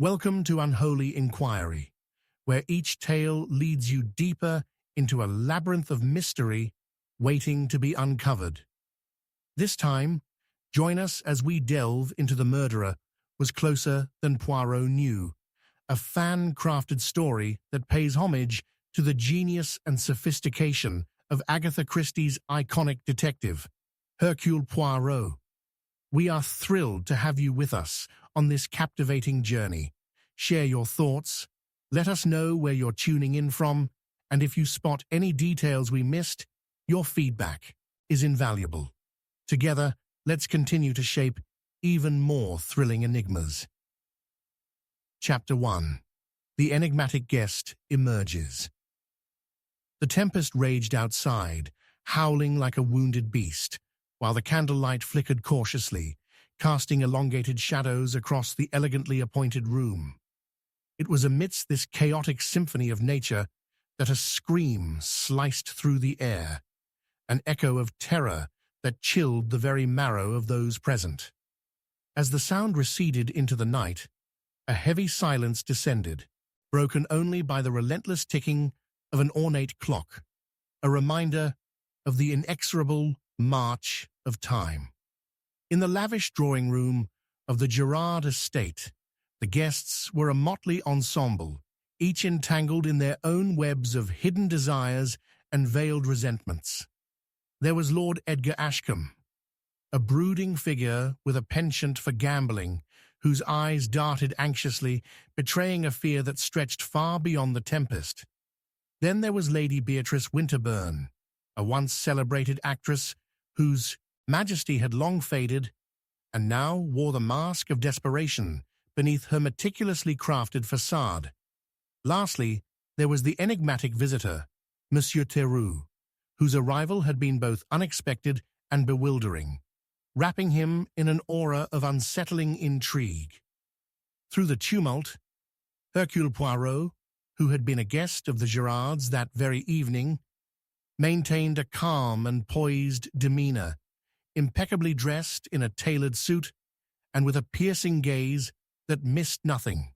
Welcome to Unholy Inquiry, where each tale leads you deeper into a labyrinth of mystery waiting to be uncovered. This time, join us as we delve into The Murderer Was Closer Than Poirot Knew, a fan-crafted story that pays homage to the genius and sophistication of Agatha Christie's iconic detective, Hercule Poirot. We are thrilled to have you with us on this captivating journey. Share your thoughts, let us know where you're tuning in from, and if you spot any details we missed, your feedback is invaluable. Together, let's continue to shape even more thrilling enigmas. Chapter 1. The enigmatic guest emerges. The tempest raged outside, howling like a wounded beast, while the candlelight flickered cautiously, casting elongated shadows across the elegantly appointed room. It was amidst this chaotic symphony of nature that a scream sliced through the air, an echo of terror that chilled the very marrow of those present. As the sound receded into the night, a heavy silence descended, broken only by the relentless ticking of an ornate clock, a reminder of the inexorable march of time. In the lavish drawing room of the Gerard estate, the guests were a motley ensemble, each entangled in their own webs of hidden desires and veiled resentments. There was Lord Edgar Ashcombe, a brooding figure with a penchant for gambling, whose eyes darted anxiously, betraying a fear that stretched far beyond the tempest. Then there was Lady Beatrice Winterbourne, a once celebrated actress whose majesty had long faded and now wore the mask of desperation beneath her meticulously crafted facade. Lastly, there was the enigmatic visitor, Monsieur Theroux, whose arrival had been both unexpected and bewildering, wrapping him in an aura of unsettling intrigue. Through the tumult, Hercule Poirot, who had been a guest of the Gerards that very evening, maintained a calm and poised demeanor, impeccably dressed in a tailored suit and with a piercing gaze that missed nothing.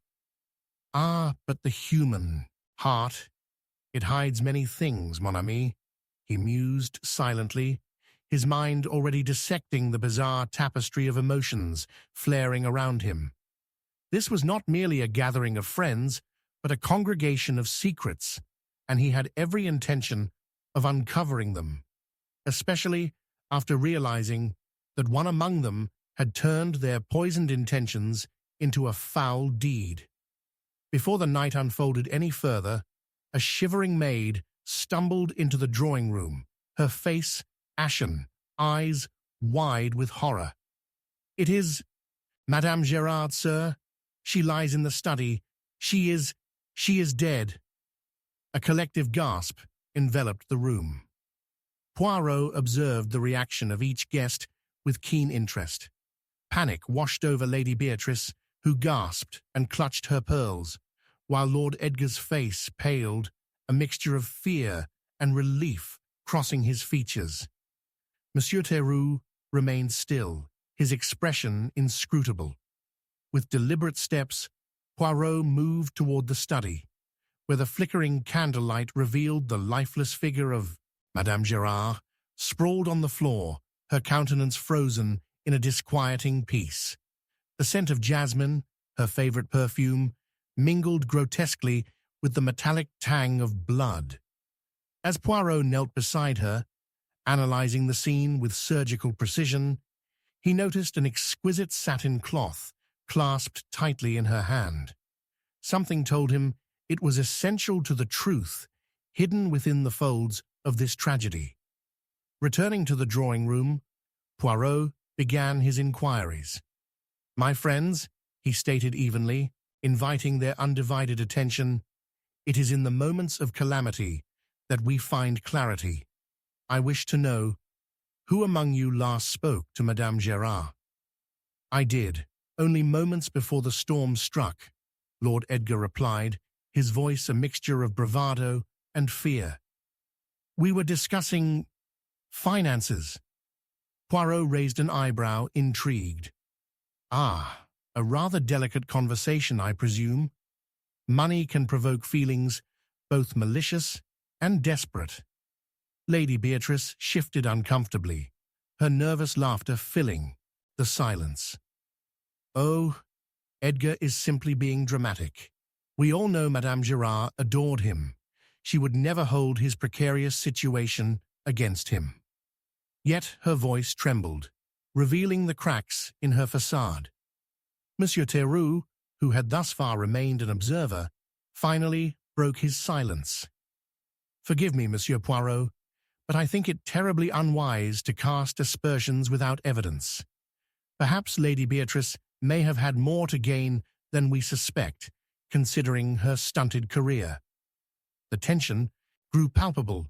Ah, but the human heart, it hides many things, mon ami, he mused silently, his mind already dissecting the bizarre tapestry of emotions flaring around him. This was not merely a gathering of friends, but a congregation of secrets, and he had every intention of uncovering them, especially after realizing that one among them had turned their poisoned intentions into a foul deed. Before the night unfolded any further, a shivering maid stumbled into the drawing room, her face ashen, eyes wide with horror. "It is Madame Gerard, sir. She lies in the study. She is dead." A collective gasp enveloped the room. Poirot observed the reaction of each guest with keen interest. Panic washed over Lady Beatrice, who gasped and clutched her pearls, while Lord Edgar's face paled, a mixture of fear and relief crossing his features. Monsieur Theroux remained still, his expression inscrutable. With deliberate steps, Poirot moved toward the study, where the flickering candlelight revealed the lifeless figure of Madame Gerard, sprawled on the floor, her countenance frozen in a disquieting peace. The scent of jasmine, her favorite perfume, mingled grotesquely with the metallic tang of blood. As Poirot knelt beside her, analyzing the scene with surgical precision, he noticed an exquisite satin cloth clasped tightly in her hand. Something told him it was essential to the truth hidden within the folds of this tragedy. Returning to the drawing room, Poirot began his inquiries. "My friends," he stated evenly, inviting their undivided attention, "it is in the moments of calamity that we find clarity. I wish to know, who among you last spoke to Madame Gerard?" "I did, only moments before the storm struck," Lord Edgar replied, his voice a mixture of bravado and fear. "We were discussing finances." Poirot raised an eyebrow, intrigued. "Ah, A rather delicate conversation, I presume. Money can provoke feelings both malicious and desperate. Lady Beatrice shifted uncomfortably, her nervous laughter filling the silence. Oh, Edgar is simply being dramatic. We all know Madame Gerard adored him. She would never hold his precarious situation against him. Yet her voice trembled, revealing the cracks in her facade. Monsieur Theroux, who had thus far remained an observer, finally broke his silence. Forgive me, Monsieur Poirot, but I think it terribly unwise to cast aspersions without evidence. Perhaps Lady Beatrice may have had more to gain than we suspect, considering her stunted career. The tension grew palpable,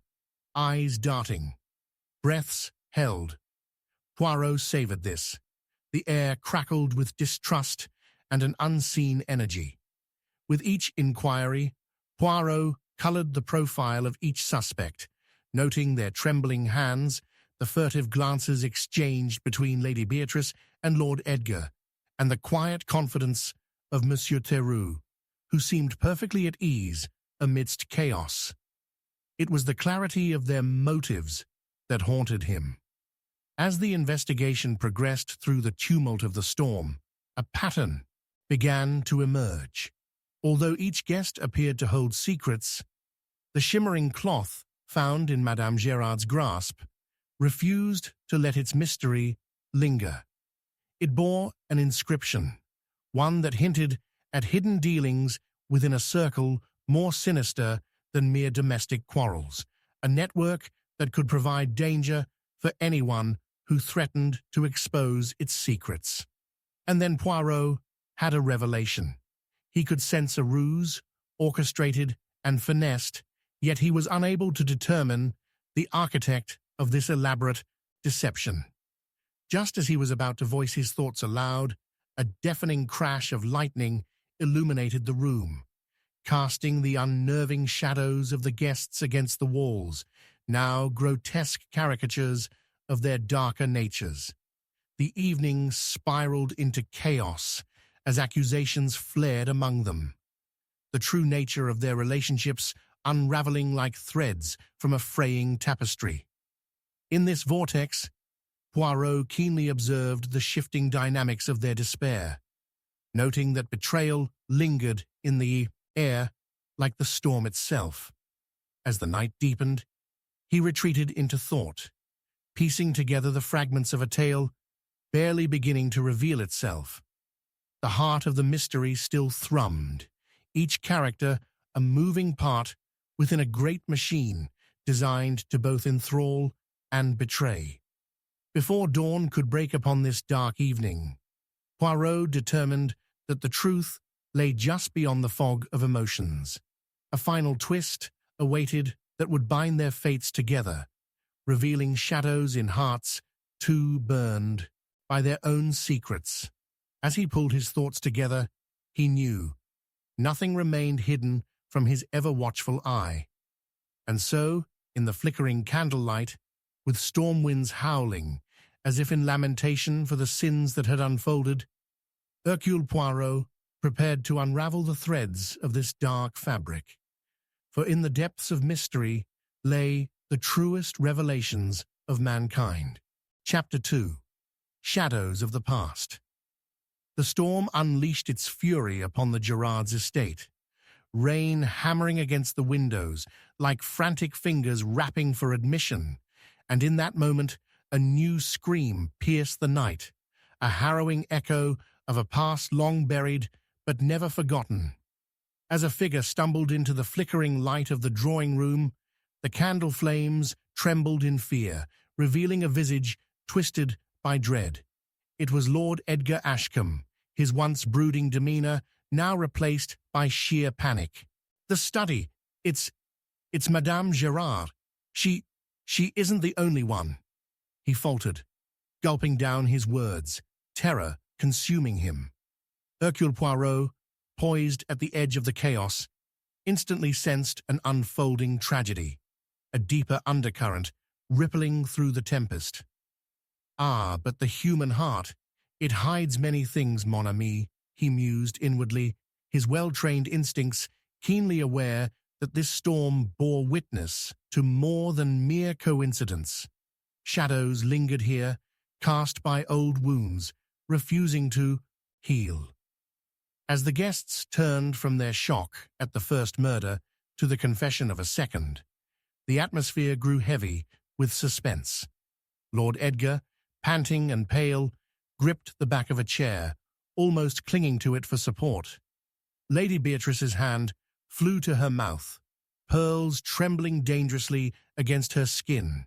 eyes darting, breaths held. Poirot savoured this. The air crackled with distrust and an unseen energy. With each inquiry, Poirot coloured the profile of each suspect, noting their trembling hands, the furtive glances exchanged between Lady Beatrice and Lord Edgar, and the quiet confidence of Monsieur Theroux, who seemed perfectly at ease amidst chaos. It was the clarity of their motives that haunted him. As the investigation progressed through the tumult of the storm, a pattern began to emerge. Although each guest appeared to hold secrets, the shimmering cloth found in Madame Gerard's grasp refused to let its mystery linger. It bore an inscription, one that hinted at hidden dealings within a circle more sinister than mere domestic quarrels, a network that could provide danger for anyone who threatened to expose its secrets. And then Poirot had a revelation. He could sense a ruse, orchestrated and finessed, yet he was unable to determine the architect of this elaborate deception. Just as he was about to voice his thoughts aloud, a deafening crash of lightning illuminated the room, casting the unnerving shadows of the guests against the walls, now grotesque caricatures of their darker natures. The evening spiraled into chaos as accusations flared among them, the true nature of their relationships unraveling like threads from a fraying tapestry. In this vortex, Poirot keenly observed the shifting dynamics of their despair, noting that betrayal lingered in the air like the storm itself. As the night deepened, he retreated into thought, piecing together the fragments of a tale barely beginning to reveal itself. The heart of the mystery still thrummed, each character a moving part within a great machine designed to both enthrall and betray. Before dawn could break upon this dark evening, Poirot determined that the truth lay just beyond the fog of emotions. A final twist awaited that would bind their fates together, revealing shadows in hearts too burned by their own secrets. As he pulled his thoughts together, he knew nothing remained hidden from his ever-watchful eye. And so, in the flickering candlelight, with storm winds howling, as if in lamentation for the sins that had unfolded, Hercule Poirot prepared to unravel the threads of this dark fabric. For in the depths of mystery lay the truest revelations of mankind. Chapter 2. Shadows of the Past. The storm unleashed its fury upon the Gerards' estate, rain hammering against the windows like frantic fingers rapping for admission, and in that moment a new scream pierced the night, a harrowing echo of a past long buried but never forgotten. As a figure stumbled into the flickering light of the drawing-room, the candle flames trembled in fear, revealing a visage twisted by dread. It was Lord Edgar Ashcombe, his once brooding demeanour now replaced by sheer panic. "The study! It's Madame Gerard. She isn't the only one," he faltered, gulping down his words, terror consuming him. Hercule Poirot, poised at the edge of the chaos, instantly sensed an unfolding tragedy, a deeper undercurrent rippling through the tempest. "Ah, but the human heart, it hides many things, mon ami," he mused inwardly, his well-trained instincts keenly aware that this storm bore witness to more than mere coincidence. Shadows lingered here, cast by old wounds, refusing to heal. As the guests turned from their shock at the first murder to the confession of a second, the atmosphere grew heavy with suspense. Lord Edgar, panting and pale, gripped the back of a chair, almost clinging to it for support. Lady Beatrice's hand flew to her mouth, pearls trembling dangerously against her skin,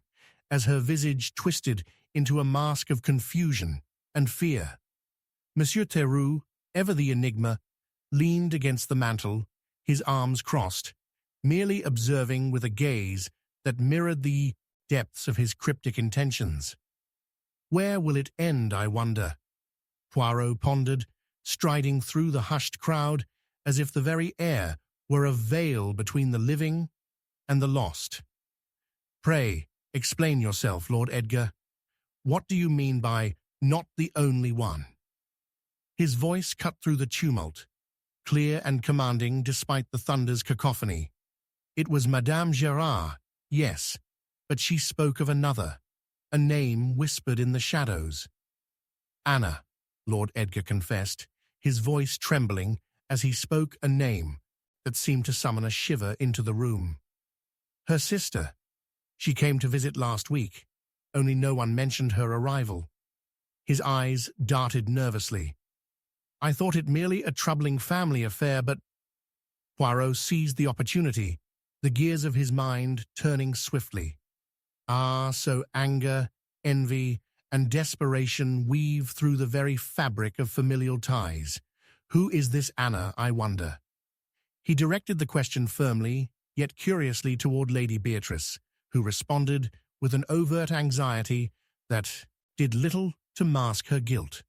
as her visage twisted into a mask of confusion and fear. Monsieur Theroux, ever the enigma, leaned against the mantel, his arms crossed, merely observing with a gaze that mirrored the depths of his cryptic intentions. Where will it end, I wonder? Poirot pondered, striding through the hushed crowd as if the very air were a veil between the living and the lost. Pray, explain yourself, Lord Edgar. What do you mean by not the only one? His voice cut through the tumult, clear and commanding despite the thunder's cacophony. It was Madame Gérard, yes, but she spoke of another, a name whispered in the shadows. Anna, Lord Edgar confessed, his voice trembling as he spoke a name that seemed to summon a shiver into the room. Her sister. She came to visit last week, only no one mentioned her arrival. His eyes darted nervously. I thought it merely a troubling family affair, but... Poirot seized the opportunity, the gears of his mind turning swiftly. Ah, so anger, envy, and desperation weave through the very fabric of familial ties. Who is this Anna, I wonder? He directed the question firmly, yet curiously toward Lady Beatrice, who responded with an overt anxiety that did little to mask her guilt.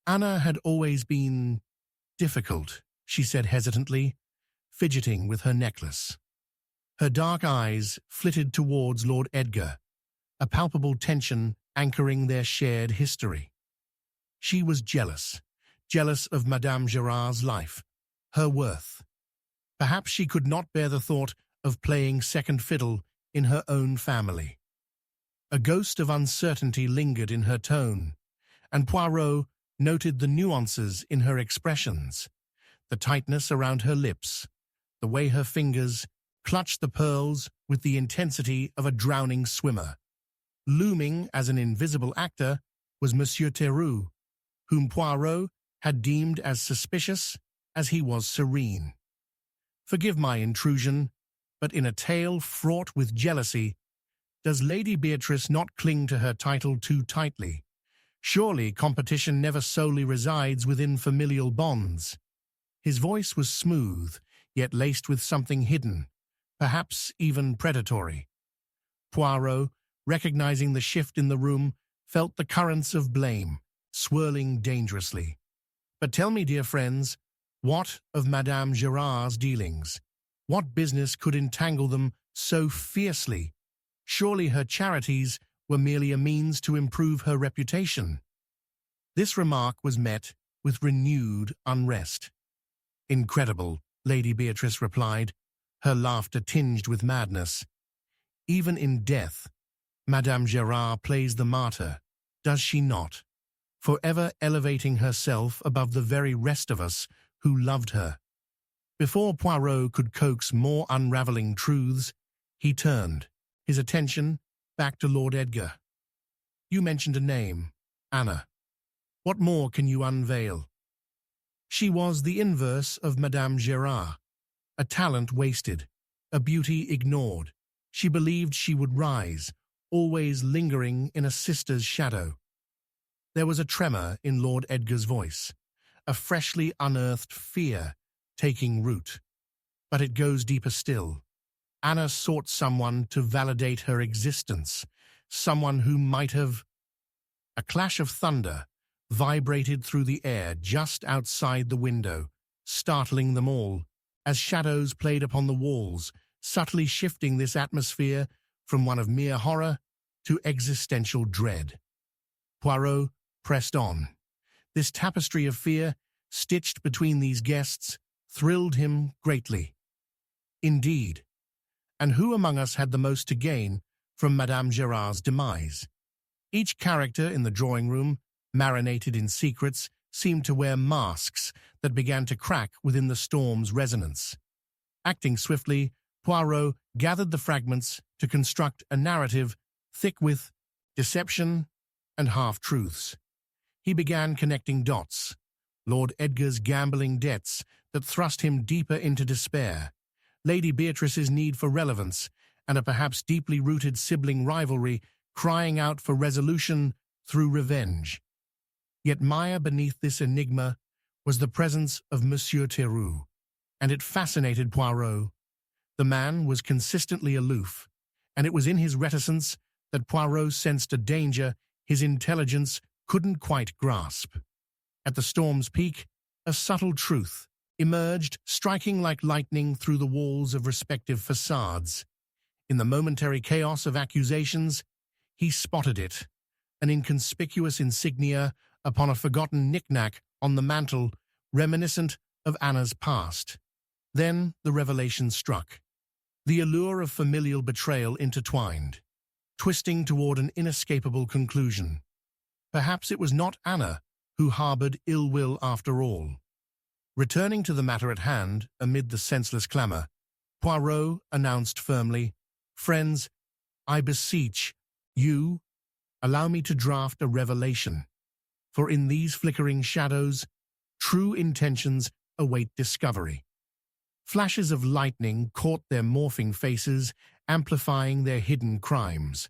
Anna had always been difficult, she said hesitantly, fidgeting with her necklace. Her dark eyes flitted towards Lord Edgar, a palpable tension anchoring their shared history. She was jealous of Madame Gérard's life, her worth. Perhaps she could not bear the thought of playing second fiddle in her own family. A ghost of uncertainty lingered in her tone, and Poirot noted the nuances in her expressions, the tightness around her lips, the way her fingers clutched the pearls with the intensity of a drowning swimmer. Looming as an invisible actor was Monsieur Theroux, whom Poirot had deemed as suspicious as he was serene. Forgive my intrusion, but in a tale fraught with jealousy, does Lady Beatrice not cling to her title too tightly? Surely competition never solely resides within familial bonds. His voice was smooth, yet laced with something hidden, perhaps even predatory. Poirot, recognizing the shift in the room, felt the currents of blame, swirling dangerously. But tell me, dear friends, what of Madame Gérard's dealings? What business could entangle them so fiercely? Surely her charities were merely a means to improve her reputation. This remark was met with renewed unrest. Incredible, Lady Beatrice replied, her laughter tinged with madness. Even in death, Madame Gérard plays the martyr, does she not? Forever elevating herself above the very rest of us who loved her. Before Poirot could coax more unraveling truths, he turned, his attention back to Lord Edgar. You mentioned a name, Anna. What more can you unveil? She was the inverse of Madame Gérard, a talent wasted, a beauty ignored. She believed she would rise, always lingering in a sister's shadow. There was a tremor in Lord Edgar's voice, a freshly unearthed fear taking root. But it goes deeper still. Anna sought someone to validate her existence, someone who might have... A clash of thunder vibrated through the air just outside the window, startling them all, as shadows played upon the walls, subtly shifting this atmosphere from one of mere horror to existential dread. Poirot pressed on. This tapestry of fear stitched between these guests thrilled him greatly. Indeed, and who among us had the most to gain from Madame Gérard's demise? Each character in the drawing room, marinated in secrets, seemed to wear masks that began to crack within the storm's resonance. Acting swiftly, Poirot gathered the fragments to construct a narrative thick with deception and half-truths. He began connecting dots. Lord Edgar's gambling debts that thrust him deeper into despair, Lady Beatrice's need for relevance, and a perhaps deeply rooted sibling rivalry crying out for resolution through revenge. Yet mire beneath this enigma was the presence of Monsieur Theroux, and it fascinated Poirot. The man was consistently aloof, and it was in his reticence that Poirot sensed a danger his intelligence couldn't quite grasp. At the storm's peak, a subtle truth emerged, striking like lightning through the walls of respective facades. In the momentary chaos of accusations, he spotted it, an inconspicuous insignia upon a forgotten knick-knack on the mantel, reminiscent of Anna's past. Then the revelation struck. The allure of familial betrayal intertwined, twisting toward an inescapable conclusion. Perhaps it was not Anna who harbored ill will after all. Returning to the matter at hand amid the senseless clamor, Poirot announced firmly, "Friends, I beseech you, allow me to draft a revelation, for in these flickering shadows, true intentions await discovery." Flashes of lightning caught their morphing faces, amplifying their hidden crimes.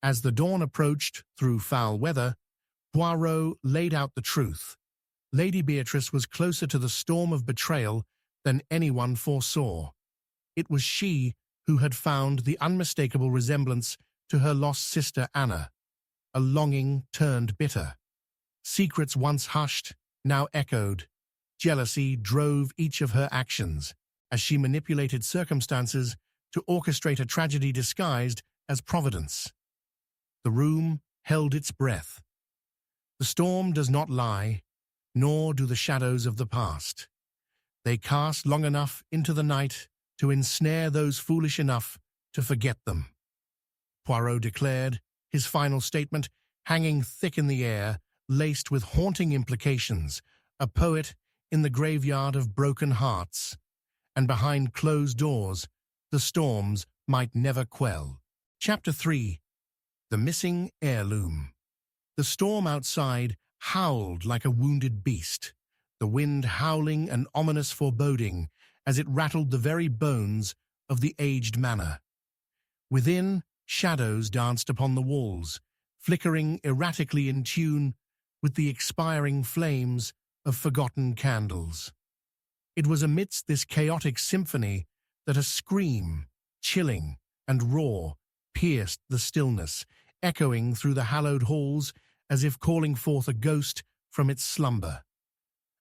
As the dawn approached through foul weather, Poirot laid out the truth. Lady Beatrice was closer to the storm of betrayal than anyone foresaw. It was she who had found the unmistakable resemblance to her lost sister Anna. A longing turned bitter. Secrets once hushed, now echoed. Jealousy drove each of her actions, as she manipulated circumstances to orchestrate a tragedy disguised as providence. The room held its breath. The storm does not lie, nor do the shadows of the past. They cast long enough into the night to ensnare those foolish enough to forget them. Poirot declared, his final statement hanging thick in the air, laced with haunting implications, a poet in the graveyard of broken hearts. And behind closed doors, the storms might never quell. Chapter 3. The Missing Heirloom. The storm outside howled like a wounded beast, the wind howling an ominous foreboding as it rattled the very bones of the aged manor. Within, shadows danced upon the walls, flickering erratically in tune with the expiring flames of forgotten candles. It was amidst this chaotic symphony that a scream, chilling and raw, pierced the stillness, echoing through the hallowed halls as if calling forth a ghost from its slumber.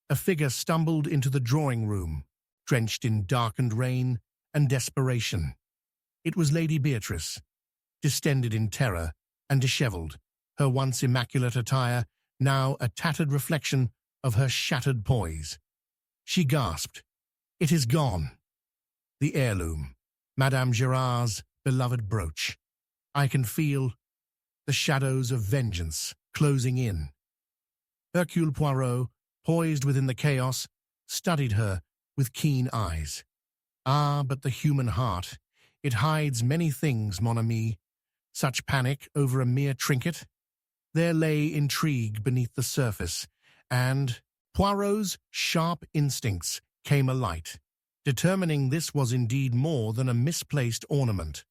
A figure stumbled into the drawing room, drenched in darkened rain and desperation. It was Lady Beatrice, distended in terror and dishevelled, her once immaculate attire now a tattered reflection of her shattered poise. She gasped, "It is gone. The heirloom, Madame Gérard's beloved brooch. I can feel the shadows of vengeance closing in." Hercule Poirot, poised within the chaos, studied her with keen eyes. "Ah, but the human heart, it hides many things, mon ami. Such panic over a mere trinket? There lay intrigue beneath the surface, and Poirot's sharp instincts came alight, determining this was indeed more than a misplaced ornament.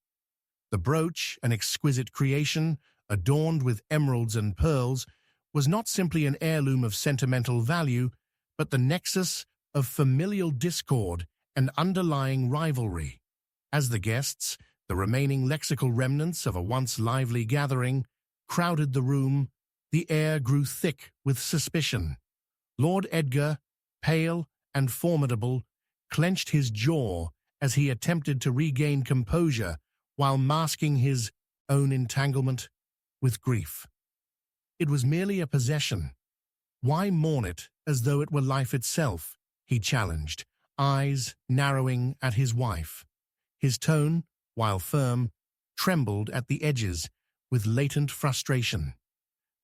The brooch, an exquisite creation, adorned with emeralds and pearls, was not simply an heirloom of sentimental value, but the nexus of familial discord and underlying rivalry. As the guests, the remaining lexical remnants of a once lively gathering, crowded the room, the air grew thick with suspicion. Lord Edgar, pale and formidable, clenched his jaw as he attempted to regain composure while masking his own entanglement with grief. It was merely a possession. Why mourn it as though it were life itself, he challenged, eyes narrowing at his wife. His tone, while firm, trembled at the edges with latent frustration.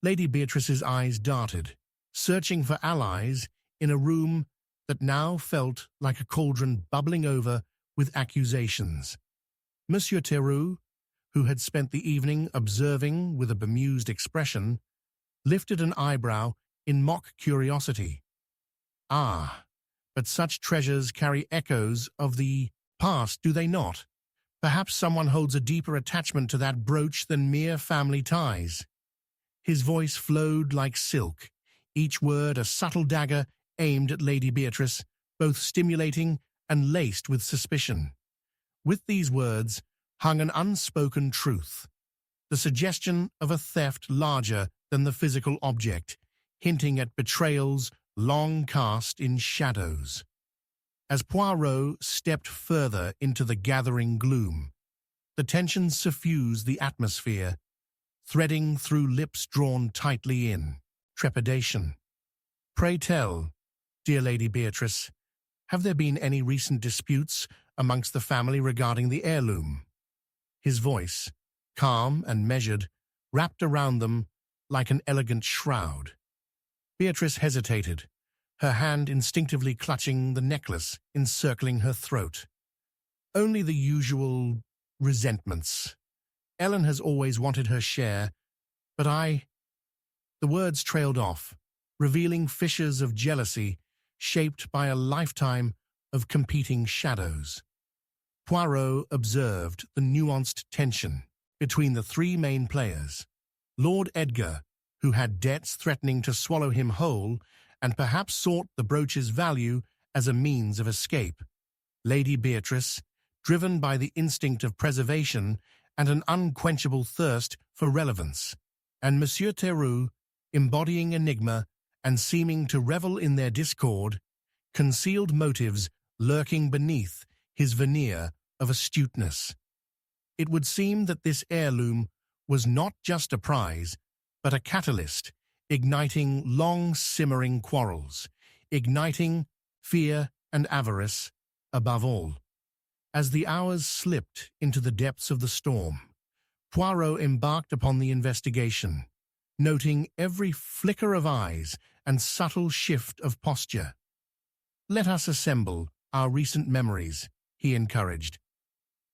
Lady Beatrice's eyes darted, searching for allies in a room that now felt like a cauldron bubbling over with accusations. Monsieur Theroux, who had spent the evening observing with a bemused expression, lifted an eyebrow in mock curiosity. Ah, but such treasures carry echoes of the past, do they not? Perhaps someone holds a deeper attachment to that brooch than mere family ties. His voice flowed like silk, each word a subtle dagger aimed at Lady Beatrice, both stimulating and laced with suspicion. With these words hung an unspoken truth, the suggestion of a theft larger than the physical object, hinting at betrayals long cast in shadows. As Poirot stepped further into the gathering gloom, the tension suffused the atmosphere, threading through lips drawn tightly in trepidation. "Pray tell, dear Lady Beatrice, have there been any recent disputes amongst the family regarding the heirloom?" His voice, calm and measured, wrapped around them like an elegant shroud. Beatrice hesitated, her hand instinctively clutching the necklace encircling her throat. "Only the usual resentments. Ellen has always wanted her share, but I—" The words trailed off, revealing fissures of jealousy shaped by a lifetime of competing shadows. Poirot observed the nuanced tension between the three main players. Lord Edgar, who had debts threatening to swallow him whole, and perhaps sought the brooch's value as a means of escape. Lady Beatrice, driven by the instinct of preservation and an unquenchable thirst for relevance. And Monsieur Theroux, embodying enigma and seeming to revel in their discord, concealed motives lurking beneath his veneer of astuteness. It would seem that this heirloom was not just a prize, but a catalyst, igniting long-simmering quarrels, igniting fear and avarice above all. As the hours slipped into the depths of the storm, Poirot embarked upon the investigation, noting every flicker of eyes and subtle shift of posture. "Let us assemble our recent memories," he encouraged.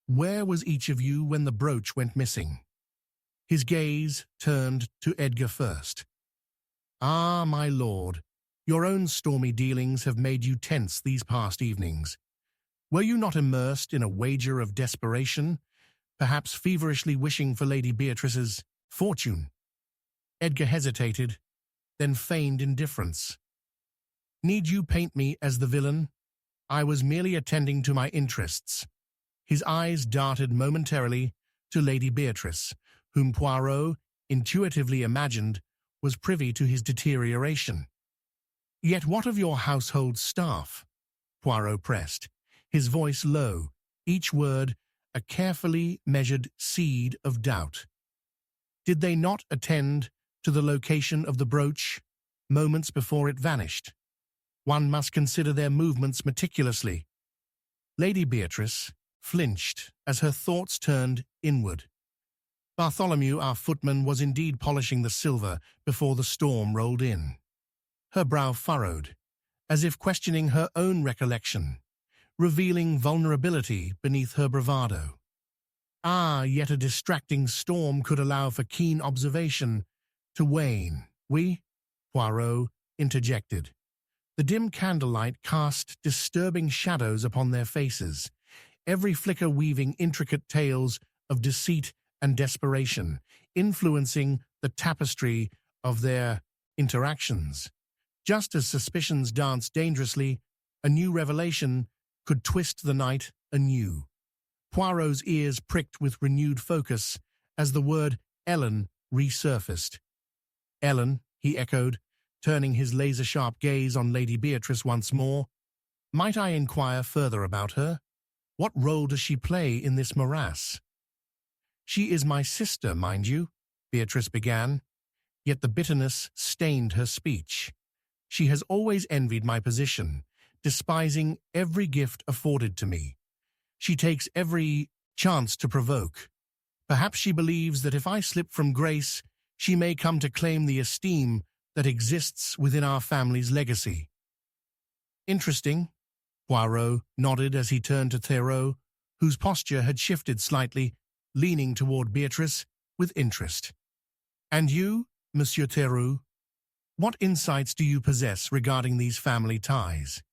"Where was each of you when the brooch went missing?" His gaze turned to Edgar first. "Ah, my lord, your own stormy dealings have made you tense these past evenings. Were you not immersed in a wager of desperation, perhaps feverishly wishing for Lady Beatrice's fortune?" Edgar hesitated, then feigned indifference. "Need you paint me as the villain? I was merely attending to my interests." His eyes darted momentarily to Lady Beatrice, whom Poirot intuitively imagined was privy to his deterioration. "Yet what of your household staff?" Poirot pressed, his voice low, each word a carefully measured seed of doubt. "Did they not attend to the location of the brooch moments before it vanished? One must consider their movements meticulously." Lady Beatrice flinched as her thoughts turned inward. Bartholomew, our footman, was indeed polishing the silver before the storm rolled in. Her brow furrowed, as if questioning her own recollection, revealing vulnerability beneath her bravado. Ah, yet a distracting storm could allow for keen observation to wane. Poirot interjected. The dim candlelight cast disturbing shadows upon their faces, every flicker weaving intricate tales of deceit and desperation, influencing the tapestry of their interactions. Just as suspicions danced dangerously, a new revelation could twist the night anew. Poirot's ears pricked with renewed focus as the word Ellen resurfaced. "Ellen," he echoed, turning his laser-sharp gaze on Lady Beatrice once more. "Might I inquire further about her? What role does she play in this morass?" "She is my sister, mind you," Beatrice began, yet the bitterness stained her speech. She has always envied my position, despising every gift afforded to me. She takes every chance to provoke. Perhaps she believes that if I slip from grace, she may come to claim the esteem that exists within our family's legacy. Interesting. Poirot nodded as he turned to Theroux, whose posture had shifted slightly, leaning toward Beatrice with interest. And you, Monsieur Theroux, what insights do you possess regarding these family ties?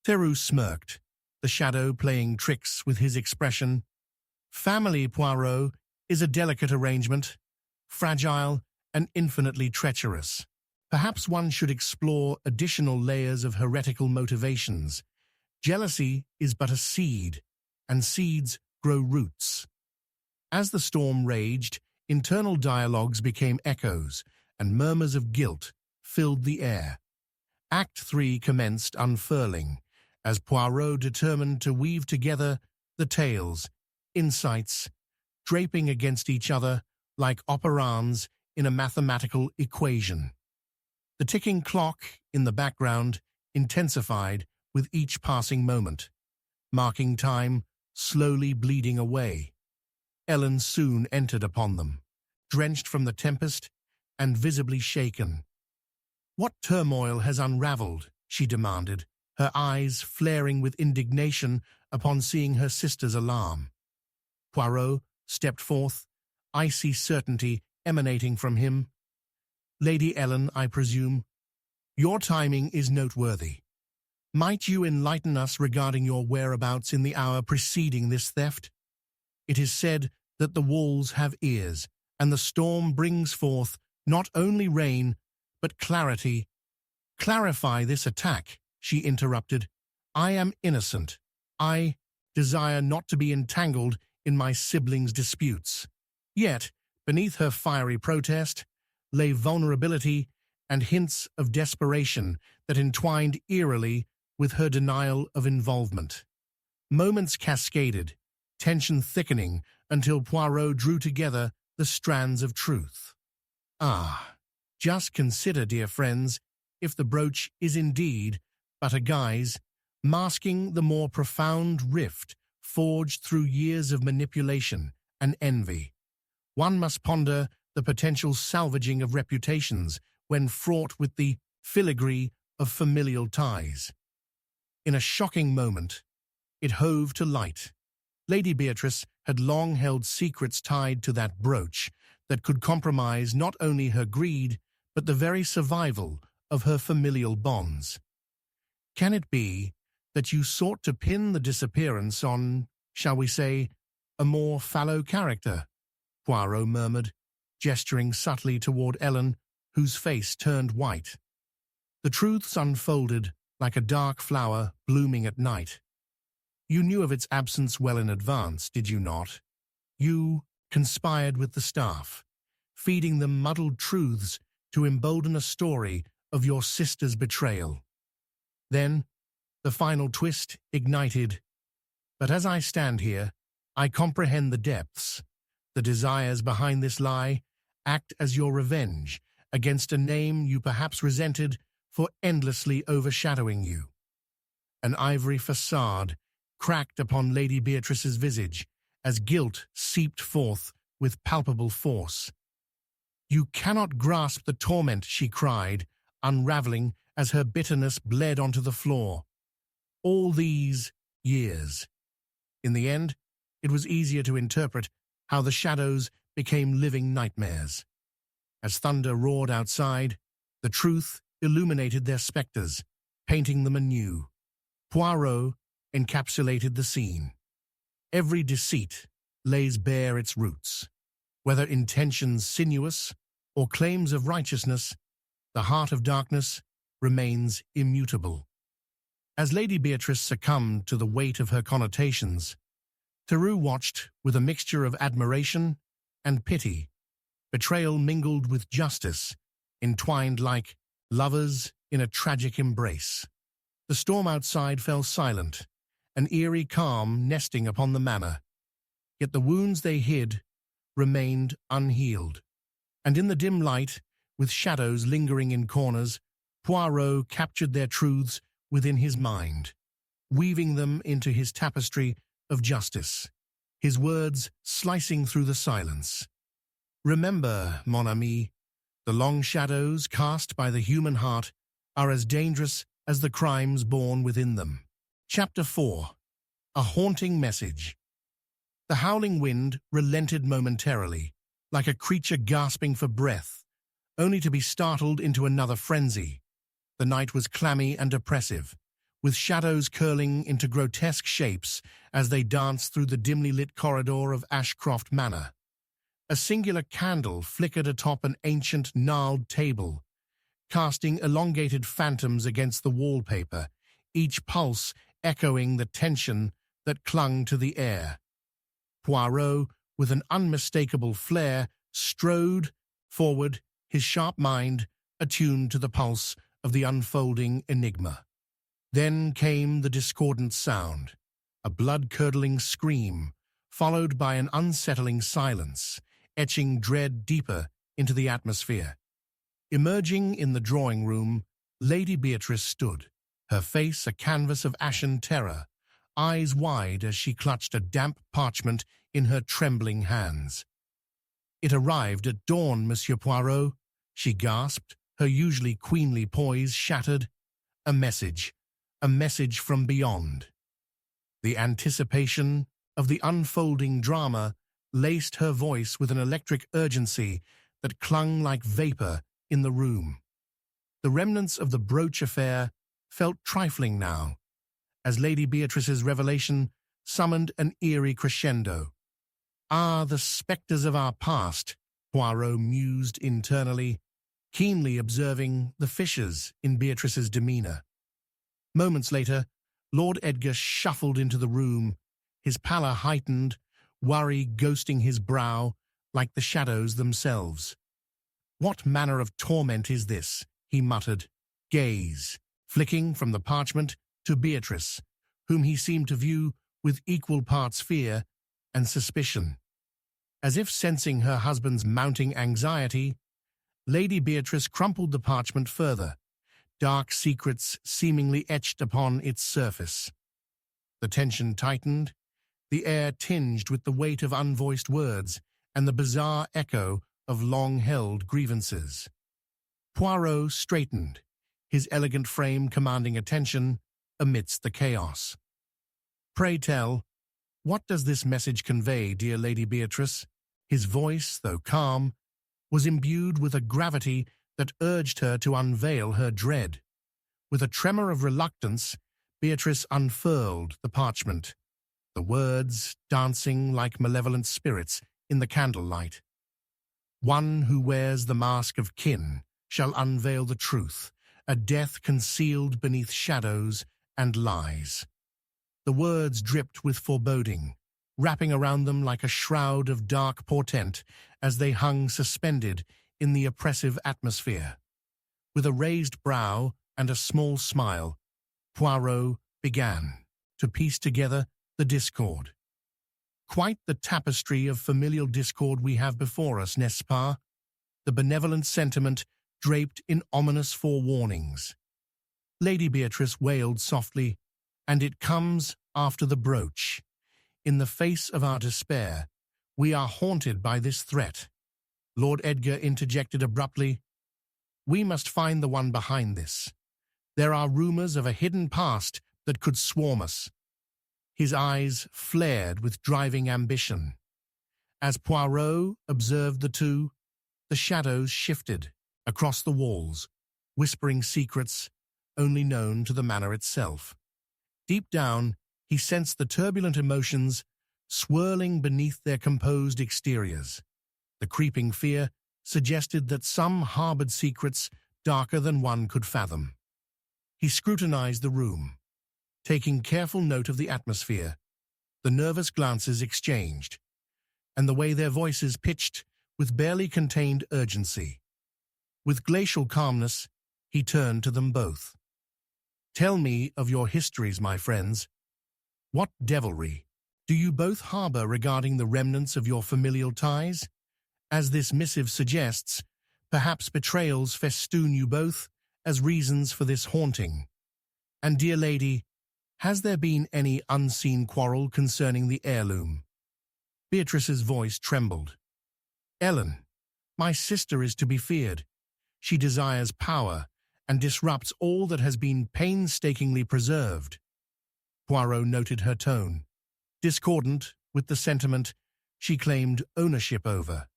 Theroux smirked, the shadow playing tricks with his expression. Family, Poirot, is a delicate arrangement, fragile and infinitely treacherous. Perhaps one should explore additional layers of heretical motivations. Jealousy is but a seed, and seeds grow roots. As the storm raged, internal dialogues became echoes, and murmurs of guilt filled the air. Act 3 commenced unfurling, as Poirot determined to weave together the tales, insights, draping against each other like operands in a mathematical equation. The ticking clock in the background intensified with each passing moment, marking time slowly bleeding away. Ellen soon entered upon them, drenched from the tempest and visibly shaken. "What turmoil has unraveled?" she demanded, her eyes flaring with indignation upon seeing her sister's alarm. Poirot stepped forth, icy certainty emanating from him. "Lady Ellen, I presume. Your timing is noteworthy. Might you enlighten us regarding your whereabouts in the hour preceding this theft? It is said that the walls have ears, and the storm brings forth not only rain, but clarity." "Clarify this attack," she interrupted. "I am innocent. I desire not to be entangled in my siblings' disputes." Yet, beneath her fiery protest, lay vulnerability and hints of desperation that entwined eerily with her denial of involvement. Moments cascaded, tension thickening until Poirot drew together the strands of truth. "Ah, just consider, dear friends, if the brooch is indeed but a guise, masking the more profound rift forged through years of manipulation and envy. One must ponder the potential salvaging of reputations when fraught with the filigree of familial ties." In a shocking moment, it hove to light. Lady Beatrice had long held secrets tied to that brooch that could compromise not only her greed, but the very survival of her familial bonds. "Can it be that you sought to pin the disappearance on, shall we say, a more fallow character?" Poirot murmured, gesturing subtly toward Ellen, whose face turned white. "The truths unfolded like a dark flower blooming at night. You knew of its absence well in advance, did you not? You conspired with the staff, feeding them muddled truths to embolden a story of your sister's betrayal. Then, the final twist ignited. But as I stand here, I comprehend the depths. The desires behind this lie act as your revenge against a name you perhaps resented for endlessly overshadowing you." An ivory facade cracked upon Lady Beatrice's visage as guilt seeped forth with palpable force. "You cannot grasp the torment," she cried, unraveling as her bitterness bled onto the floor. "All these years." In the end, it was easier to interpret how the shadows became living nightmares. As thunder roared outside, the truth illuminated their specters, painting them anew. Poirot encapsulated the scene. Every deceit lays bare its roots. Whether intentions sinuous or claims of righteousness, the heart of darkness remains immutable. As Lady Beatrice succumbed to the weight of her connotations, Theroux watched with a mixture of admiration and pity. Betrayal mingled with justice, entwined like lovers in a tragic embrace. The storm outside fell silent, an eerie calm nesting upon the manor. Yet the wounds they hid remained unhealed. And in the dim light, with shadows lingering in corners, Poirot captured their truths within his mind, weaving them into his tapestry of justice, his words slicing through the silence. Remember, mon ami, the long shadows cast by the human heart are as dangerous as the crimes born within them. Chapter 4. A haunting message. The howling wind relented momentarily, like a creature gasping for breath, only to be startled into another frenzy. The night was clammy and oppressive, with shadows curling into grotesque shapes as they danced through the dimly lit corridor of Ashcroft Manor. A singular candle flickered atop an ancient, gnarled table, casting elongated phantoms against the wallpaper, each pulse echoing the tension that clung to the air. Poirot, with an unmistakable flair, strode forward, his sharp mind attuned to the pulse of the unfolding enigma. Then came the discordant sound, a blood-curdling scream, followed by an unsettling silence, etching dread deeper into the atmosphere. Emerging in the drawing-room, Lady Beatrice stood, her face a canvas of ashen terror, eyes wide as she clutched a damp parchment in her trembling hands. "It arrived at dawn, Monsieur Poirot," she gasped, her usually queenly poise shattered. A message from beyond. The anticipation of the unfolding drama laced her voice with an electric urgency that clung like vapor in the room. The remnants of the brooch affair felt trifling now, as Lady Beatrice's revelation summoned an eerie crescendo. "Ah, the spectres of our past," Poirot mused internally, keenly observing the fissures in Beatrice's demeanor. Moments later, Lord Edgar shuffled into the room, his pallor heightened, worry ghosting his brow like the shadows themselves. "What manner of torment is this?" he muttered, gaze flicking from the parchment to Beatrice, whom he seemed to view with equal parts fear and suspicion. As if sensing her husband's mounting anxiety, Lady Beatrice crumpled the parchment further, dark secrets seemingly etched upon its surface. The tension tightened, the air tinged with the weight of unvoiced words and the bizarre echo of long-held grievances. Poirot straightened, his elegant frame commanding attention amidst the chaos. "Pray tell, what does this message convey, dear Lady Beatrice?" His voice, though calm, was imbued with a gravity that urged her to unveil her dread. With a tremor of reluctance, Beatrice unfurled the parchment, the words dancing like malevolent spirits in the candlelight. "One who wears the mask of kin shall unveil the truth, a death concealed beneath shadows and lies." The words dripped with foreboding, wrapping around them like a shroud of dark portent as they hung suspended in the oppressive atmosphere. With a raised brow and a small smile, Poirot began to piece together the discord. Quite the tapestry of familial discord we have before us, n'est-ce pas? The benevolent sentiment draped in ominous forewarnings. Lady Beatrice wailed softly, "And it comes after the brooch. In the face of our despair, we are haunted by this threat." Lord Edgar interjected abruptly, "We must find the one behind this. There are rumors of a hidden past that could swarm us." His eyes flared with driving ambition. As Poirot observed the two, the shadows shifted across the walls, whispering secrets only known to the manor itself. Deep down, he sensed the turbulent emotions swirling beneath their composed exteriors. The creeping fear suggested that some harbored secrets darker than one could fathom. He scrutinized the room, taking careful note of the atmosphere, the nervous glances exchanged, and the way their voices pitched with barely contained urgency. With glacial calmness, he turned to them both. "Tell me of your histories, my friends. What devilry do you both harbor regarding the remnants of your familial ties? As this missive suggests, perhaps betrayals festoon you both, as reasons for this haunting. And, dear lady, has there been any unseen quarrel concerning the heirloom? Beatrice's voice trembled. Ellen, my sister is to be feared. She desires power and disrupts all that has been painstakingly preserved. Poirot noted her tone, discordant with the sentiment she claimed ownership over.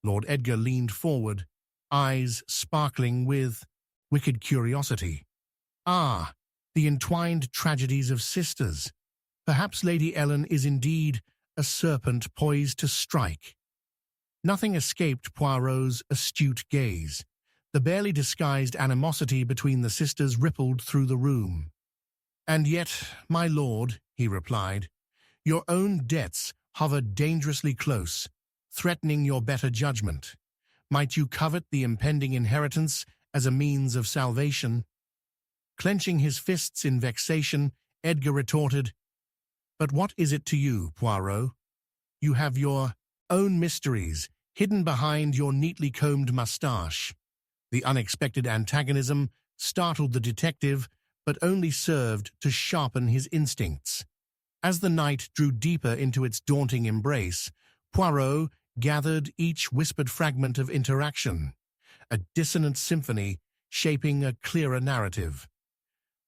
Lord Edgar leaned forward, eyes sparkling with wicked curiosity. Ah, the entwined tragedies of sisters. Perhaps Lady Ellen is indeed a serpent poised to strike. Nothing escaped Poirot's astute gaze. The barely disguised animosity between the sisters rippled through the room. And yet, my lord, he replied, your own debts hover dangerously close, threatening your better judgment. Might you covet the impending inheritance as a means of salvation? Clenching his fists in vexation, Edgar retorted, But what is it to you, Poirot? You have your own mysteries hidden behind your neatly combed moustache. The unexpected antagonism startled the detective, but only served to sharpen his instincts. As the night drew deeper into its daunting embrace, Poirot gathered each whispered fragment of interaction, a dissonant symphony shaping a clearer narrative.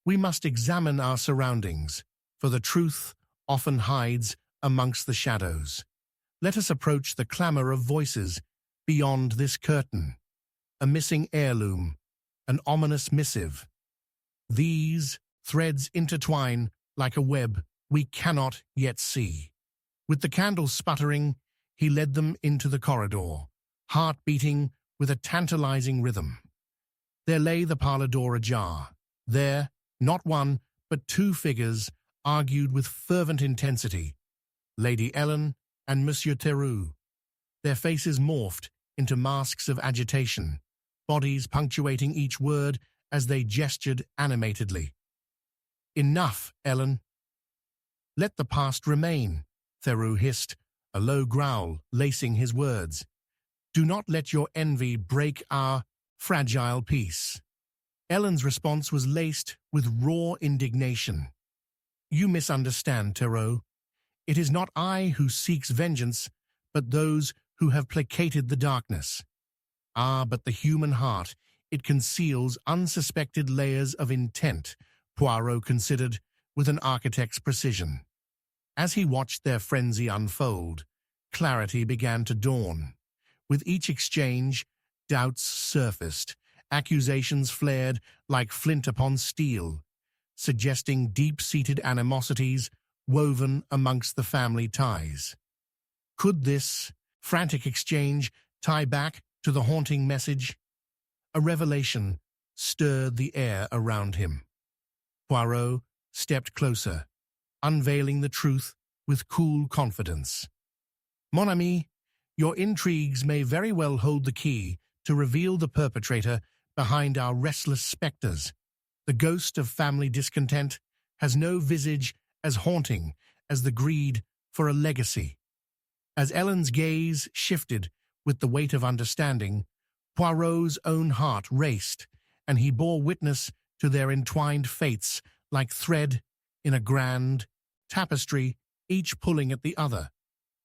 We must examine our surroundings, for the truth often hides amongst the shadows. Let us approach the clamor of voices beyond this curtain. A missing heirloom, an ominous missive. These threads intertwine like a web we cannot yet see. With the candles sputtering, he led them into the corridor, heart beating with a tantalizing rhythm. There lay the parlor door ajar. There, not one, but two figures argued with fervent intensity, Lady Ellen and Monsieur Theroux. Their faces morphed into masks of agitation, bodies punctuating each word as they gestured animatedly. Enough, Ellen. Let the past remain, Theroux hissed, a low growl lacing his words. Do not let your envy break our fragile peace. Ellen's response was laced with raw indignation. You misunderstand, Theroux. It is not I who seeks vengeance, but those who have placated the darkness. Ah, but the human heart, it conceals unsuspected layers of intent, Poirot considered with an architect's precision. As he watched their frenzy unfold, clarity began to dawn. With each exchange, doubts surfaced, accusations flared like flint upon steel, suggesting deep-seated animosities woven amongst the family ties. Could this frantic exchange tie back to the haunting message? A revelation stirred the air around him. Poirot stepped closer, unveiling the truth with cool confidence. Mon ami, your intrigues may very well hold the key to reveal the perpetrator behind our restless specters. The ghost of family discontent has no visage as haunting as the greed for a legacy. As Ellen's gaze shifted with the weight of understanding, Poirot's own heart raced, and he bore witness to their entwined fates like thread in a grand tapestry, each pulling at the other.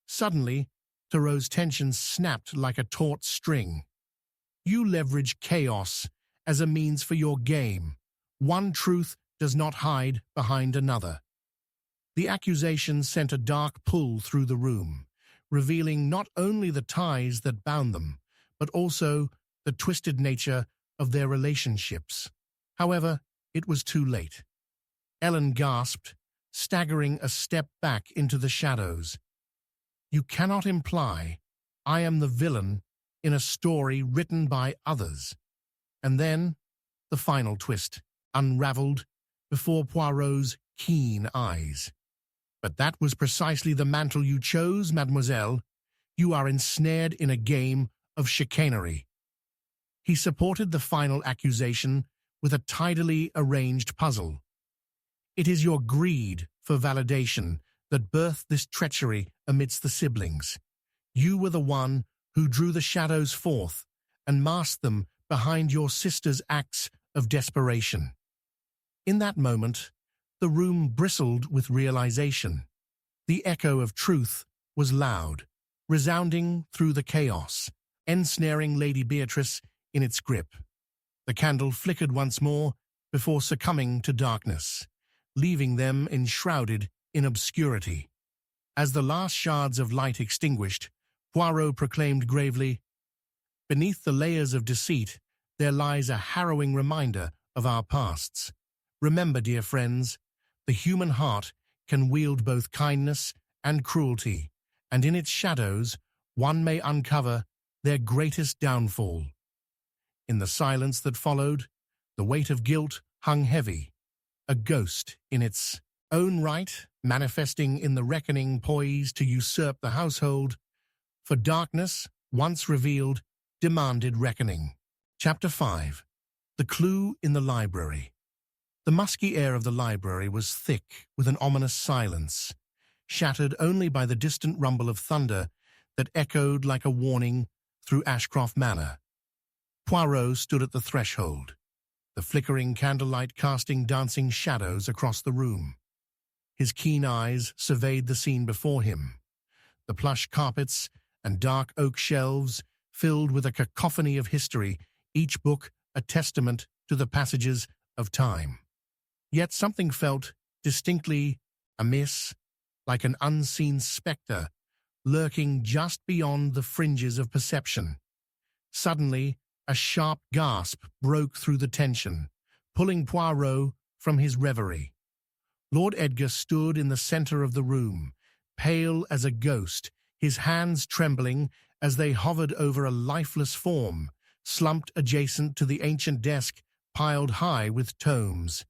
Suddenly, Theroux's tension snapped like a taut string. You leverage chaos as a means for your game. One truth does not hide behind another. The accusation sent a dark pull through the room, revealing not only the ties that bound them, but also the twisted nature of their relationships. However, it was too late. Ellen gasped, staggering a step back into the shadows. You cannot imply I am the villain in a story written by others. And then, the final twist unraveled before Poirot's keen eyes. But that was precisely the mantle you chose, mademoiselle. You are ensnared in a game of chicanery. He supported the final accusation with a tidily arranged puzzle. It is your greed for validation that birthed this treachery amidst the siblings. You were the one who drew the shadows forth and masked them behind your sister's acts of desperation. In that moment, the room bristled with realization. The echo of truth was loud, resounding through the chaos, ensnaring Lady Beatrice in its grip. The candle flickered once more before succumbing to darkness, leaving them enshrouded in obscurity. As the last shards of light extinguished, Poirot proclaimed gravely, "Beneath the layers of deceit, there lies a harrowing reminder of our pasts. Remember, dear friends, the human heart can wield both kindness and cruelty, and in its shadows one may uncover their greatest downfall." In the silence that followed, the weight of guilt hung heavy, a ghost in its own right, manifesting in the reckoning poised to usurp the household, for darkness, once revealed, demanded reckoning. Chapter 5. The Clue in the Library. The musky air of the library was thick with an ominous silence, shattered only by the distant rumble of thunder that echoed like a warning through Ashcroft Manor. Poirot stood at the threshold, the flickering candlelight casting dancing shadows across the room. His keen eyes surveyed the scene before him, the plush carpets and dark oak shelves filled with a cacophony of history, each book a testament to the passages of time. Yet something felt distinctly amiss, like an unseen spectre lurking just beyond the fringes of perception. Suddenly, a sharp gasp broke through the tension, pulling Poirot from his reverie. Lord Edgar stood in the center of the room, pale as a ghost, his hands trembling as they hovered over a lifeless form, slumped adjacent to the ancient desk piled high with tomes.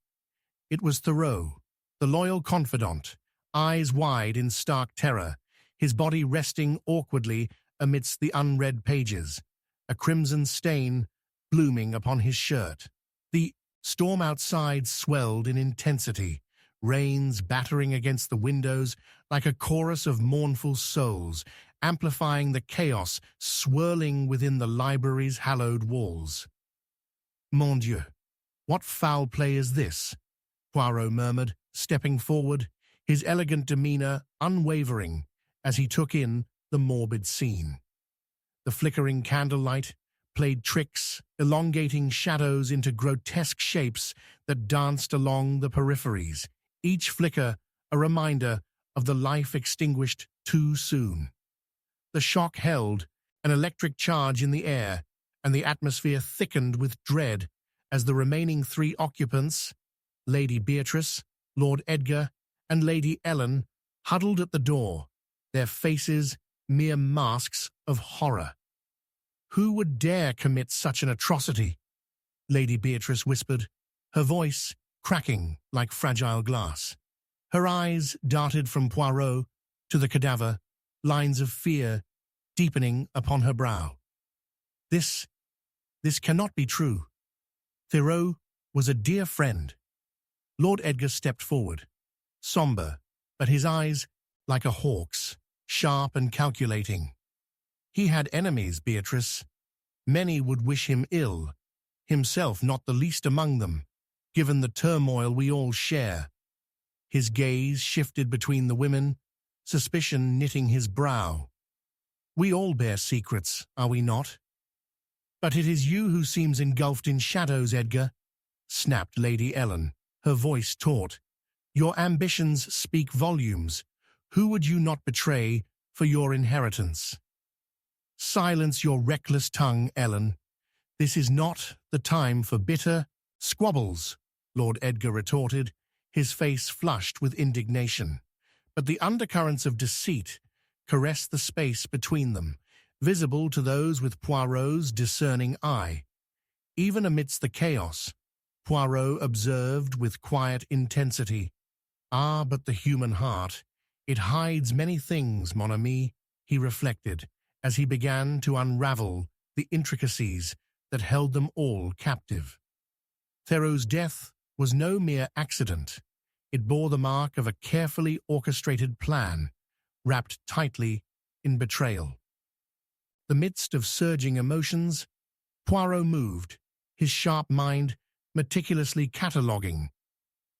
It was Thoreau, the loyal confidant, eyes wide in stark terror, his body resting awkwardly amidst the unread pages, a crimson stain blooming upon his shirt. The storm outside swelled in intensity, rains battering against the windows like a chorus of mournful souls, amplifying the chaos swirling within the library's hallowed walls. "Mon Dieu, what foul play is this?" Poirot murmured, stepping forward, his elegant demeanor unwavering as he took in the morbid scene. The flickering candlelight played tricks, elongating shadows into grotesque shapes that danced along the peripheries, each flicker a reminder of the life extinguished too soon. The shock held an electric charge in the air, and the atmosphere thickened with dread as the remaining three occupants, Lady Beatrice, Lord Edgar, and Lady Ellen, huddled at the door, their faces mere masks of horror. "Who would dare commit such an atrocity?" Lady Beatrice whispered, her voice cracking like fragile glass. Her eyes darted from Poirot to the cadaver, lines of fear deepening upon her brow. This cannot be true. Thoreau was a dear friend." Lord Edgar stepped forward, somber, but his eyes like a hawk's, sharp and calculating. "He had enemies, Beatrice. Many would wish him ill, himself not the least among them, given the turmoil we all share." His gaze shifted between the women, suspicion knitting his brow. "We all bear secrets, are we not?" "But it is you who seems engulfed in shadows, Edgar," snapped Lady Ellen, her voice taut. "Your ambitions speak volumes. Who would you not betray for your inheritance?" "Silence your reckless tongue, Ellen. This is not the time for bitter squabbles," Lord Edgar retorted, his face flushed with indignation. But the undercurrents of deceit caressed the space between them, visible to those with Poirot's discerning eye. Even amidst the chaos, Poirot observed with quiet intensity. "Ah, but the human heart, it hides many things, mon ami," he reflected, as he began to unravel the intricacies that held them all captive. Thoreau's death was no mere accident. It bore the mark of a carefully orchestrated plan, wrapped tightly in betrayal. The midst of surging emotions, Poirot moved, his sharp mind meticulously cataloguing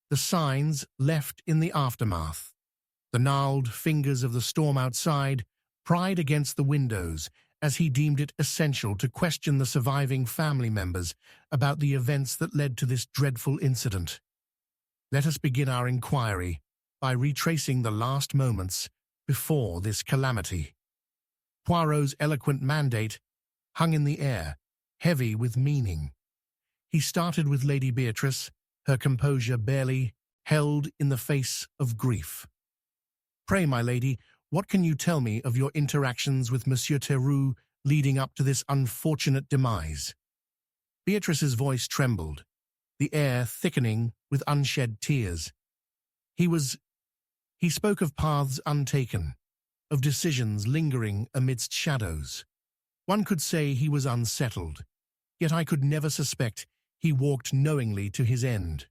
the signs left in the aftermath. The gnarled fingers of the storm outside pried against the windows as he deemed it essential to question the surviving family members about the events that led to this dreadful incident. Let us begin our inquiry by retracing the last moments before this calamity. Poirot's eloquent mandate hung in the air, heavy with meaning. He started with Lady Beatrice, her composure barely held in the face of grief. "Pray, my lady, what can you tell me of your interactions with Monsieur Theroux leading up to this unfortunate demise?" Beatrice's voice trembled, the air thickening with unshed tears. He spoke of paths untaken, of decisions lingering amidst shadows. One could say he was unsettled, yet I could never suspect he walked knowingly to his end.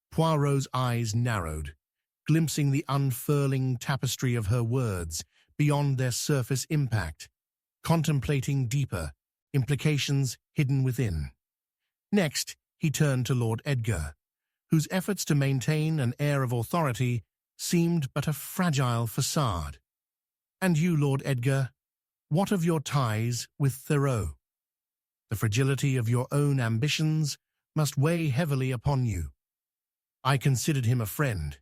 Poirot's eyes narrowed, glimpsing the unfurling tapestry of her words beyond their surface impact, contemplating deeper implications hidden within. Next, he turned to Lord Edgar, whose efforts to maintain an air of authority seemed but a fragile facade. "And you, Lord Edgar, what of your ties with Theroux? The fragility of your own ambitions must weigh heavily upon you." "I considered him a friend.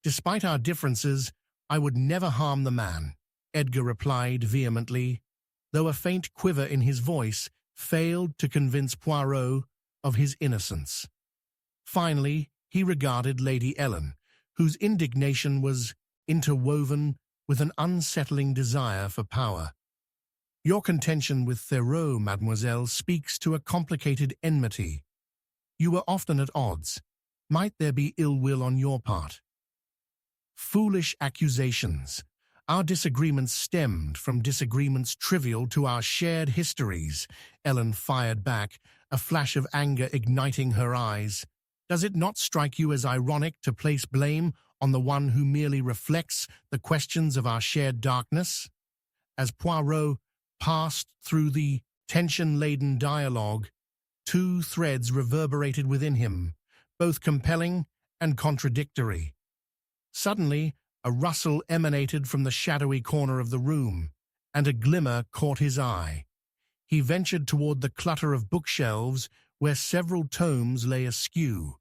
Despite our differences, I would never harm the man," Edgar replied vehemently, though a faint quiver in his voice failed to convince Poirot of his innocence. Finally, he regarded Lady Ellen, whose indignation was interwoven with an unsettling desire for power. "Your contention with Theroux, mademoiselle, speaks to a complicated enmity. You were often at odds. Might there be ill will on your part?" "Foolish accusations. Our disagreements stemmed from disagreements trivial to our shared histories," Ellen fired back, a flash of anger igniting her eyes. "Does it not strike you as ironic to place blame on the one who merely reflects the questions of our shared darkness?" As Poirot passed through the tension-laden dialogue, two threads reverberated within him, both compelling and contradictory. Suddenly, a rustle emanated from the shadowy corner of the room, and a glimmer caught his eye. He ventured toward the clutter of bookshelves where several tomes lay askew.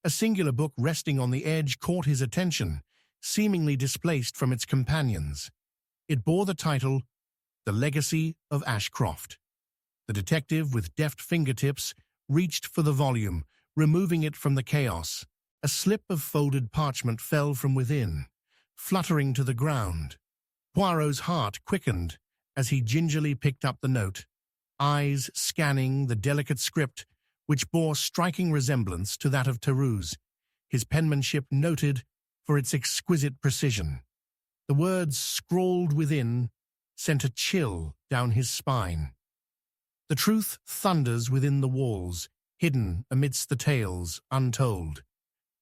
A singular book resting on the edge caught his attention, seemingly displaced from its companions. It bore the title, "The Legacy of Ashcroft." The detective, with deft fingertips, reached for the volume, removing it from the chaos. A slip of folded parchment fell from within, fluttering to the ground. Poirot's heart quickened as he gingerly picked up the note, eyes scanning the delicate script, which bore striking resemblance to that of Theroux's, his penmanship noted for its exquisite precision. The words scrawled within sent a chill down his spine. "The truth thunders within the walls, hidden amidst the tales untold.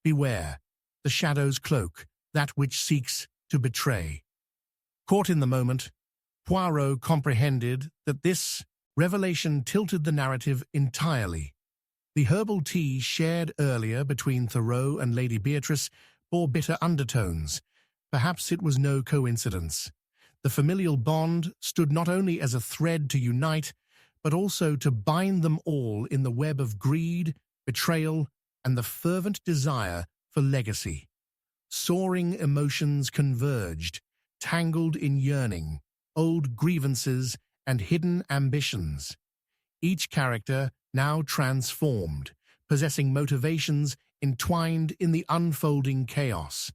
Beware, the shadow's cloak, that which seeks to betray." Caught in the moment, Poirot comprehended that this revelation tilted the narrative entirely. The herbal tea shared earlier between Theroux and Lady Beatrice bore bitter undertones. Perhaps it was no coincidence. The familial bond stood not only as a thread to unite, but also to bind them all in the web of greed, betrayal, and the fervent desire for legacy. Soaring emotions converged, tangled in yearning, old grievances, and hidden ambitions. Each character now transformed, possessing motivations entwined in the unfolding chaos.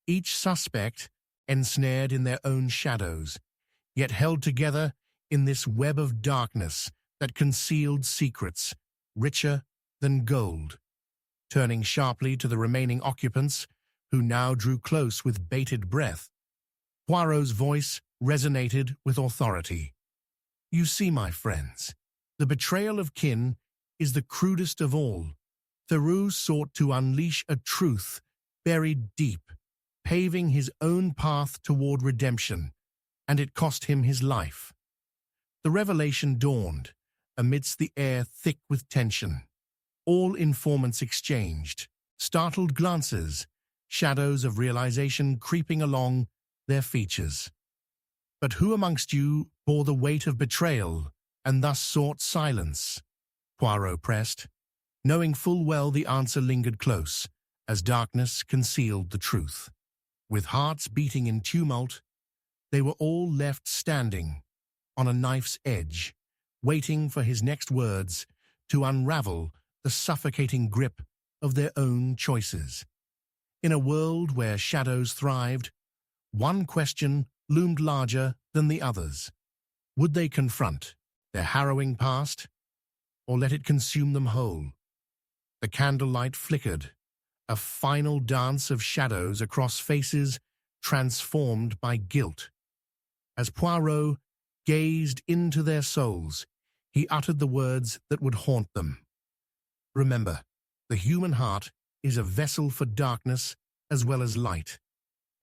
Each suspect ensnared in their own shadows, yet held together in this web of darkness that concealed secrets richer than gold. Turning sharply to the remaining occupants, who now drew close with bated breath, Poirot's voice resonated with authority. "You see, my friends, the betrayal of kin is the crudest of all. Theroux sought to unleash a truth buried deep, paving his own path toward redemption, and it cost him his life." The revelation dawned, amidst the air thick with tension. All informants exchanged startled glances, shadows of realization creeping along their features. But who amongst you bore the weight of betrayal and thus sought silence? Poirot pressed, knowing full well the answer lingered close, as darkness concealed the truth. With hearts beating in tumult, they were all left standing on a knife's edge, waiting for his next words to unravel the suffocating grip of their own choices. In a world where shadows thrived, one question loomed larger than the others. Would they confront their harrowing past, or let it consume them whole? The candlelight flickered, a final dance of shadows across faces transformed by guilt. As Poirot gazed into their souls, he uttered the words that would haunt them. Remember, the human heart is a vessel for darkness as well as light.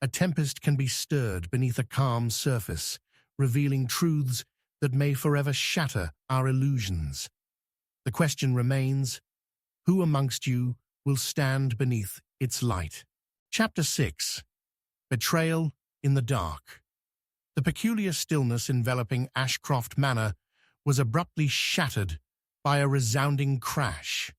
A tempest can be stirred beneath a calm surface, revealing truths that may forever shatter our illusions. The question remains, who amongst you will stand beneath its light? Chapter 6. Betrayal in the Dark. The peculiar stillness enveloping Ashcroft Manor was abruptly shattered by a resounding crash.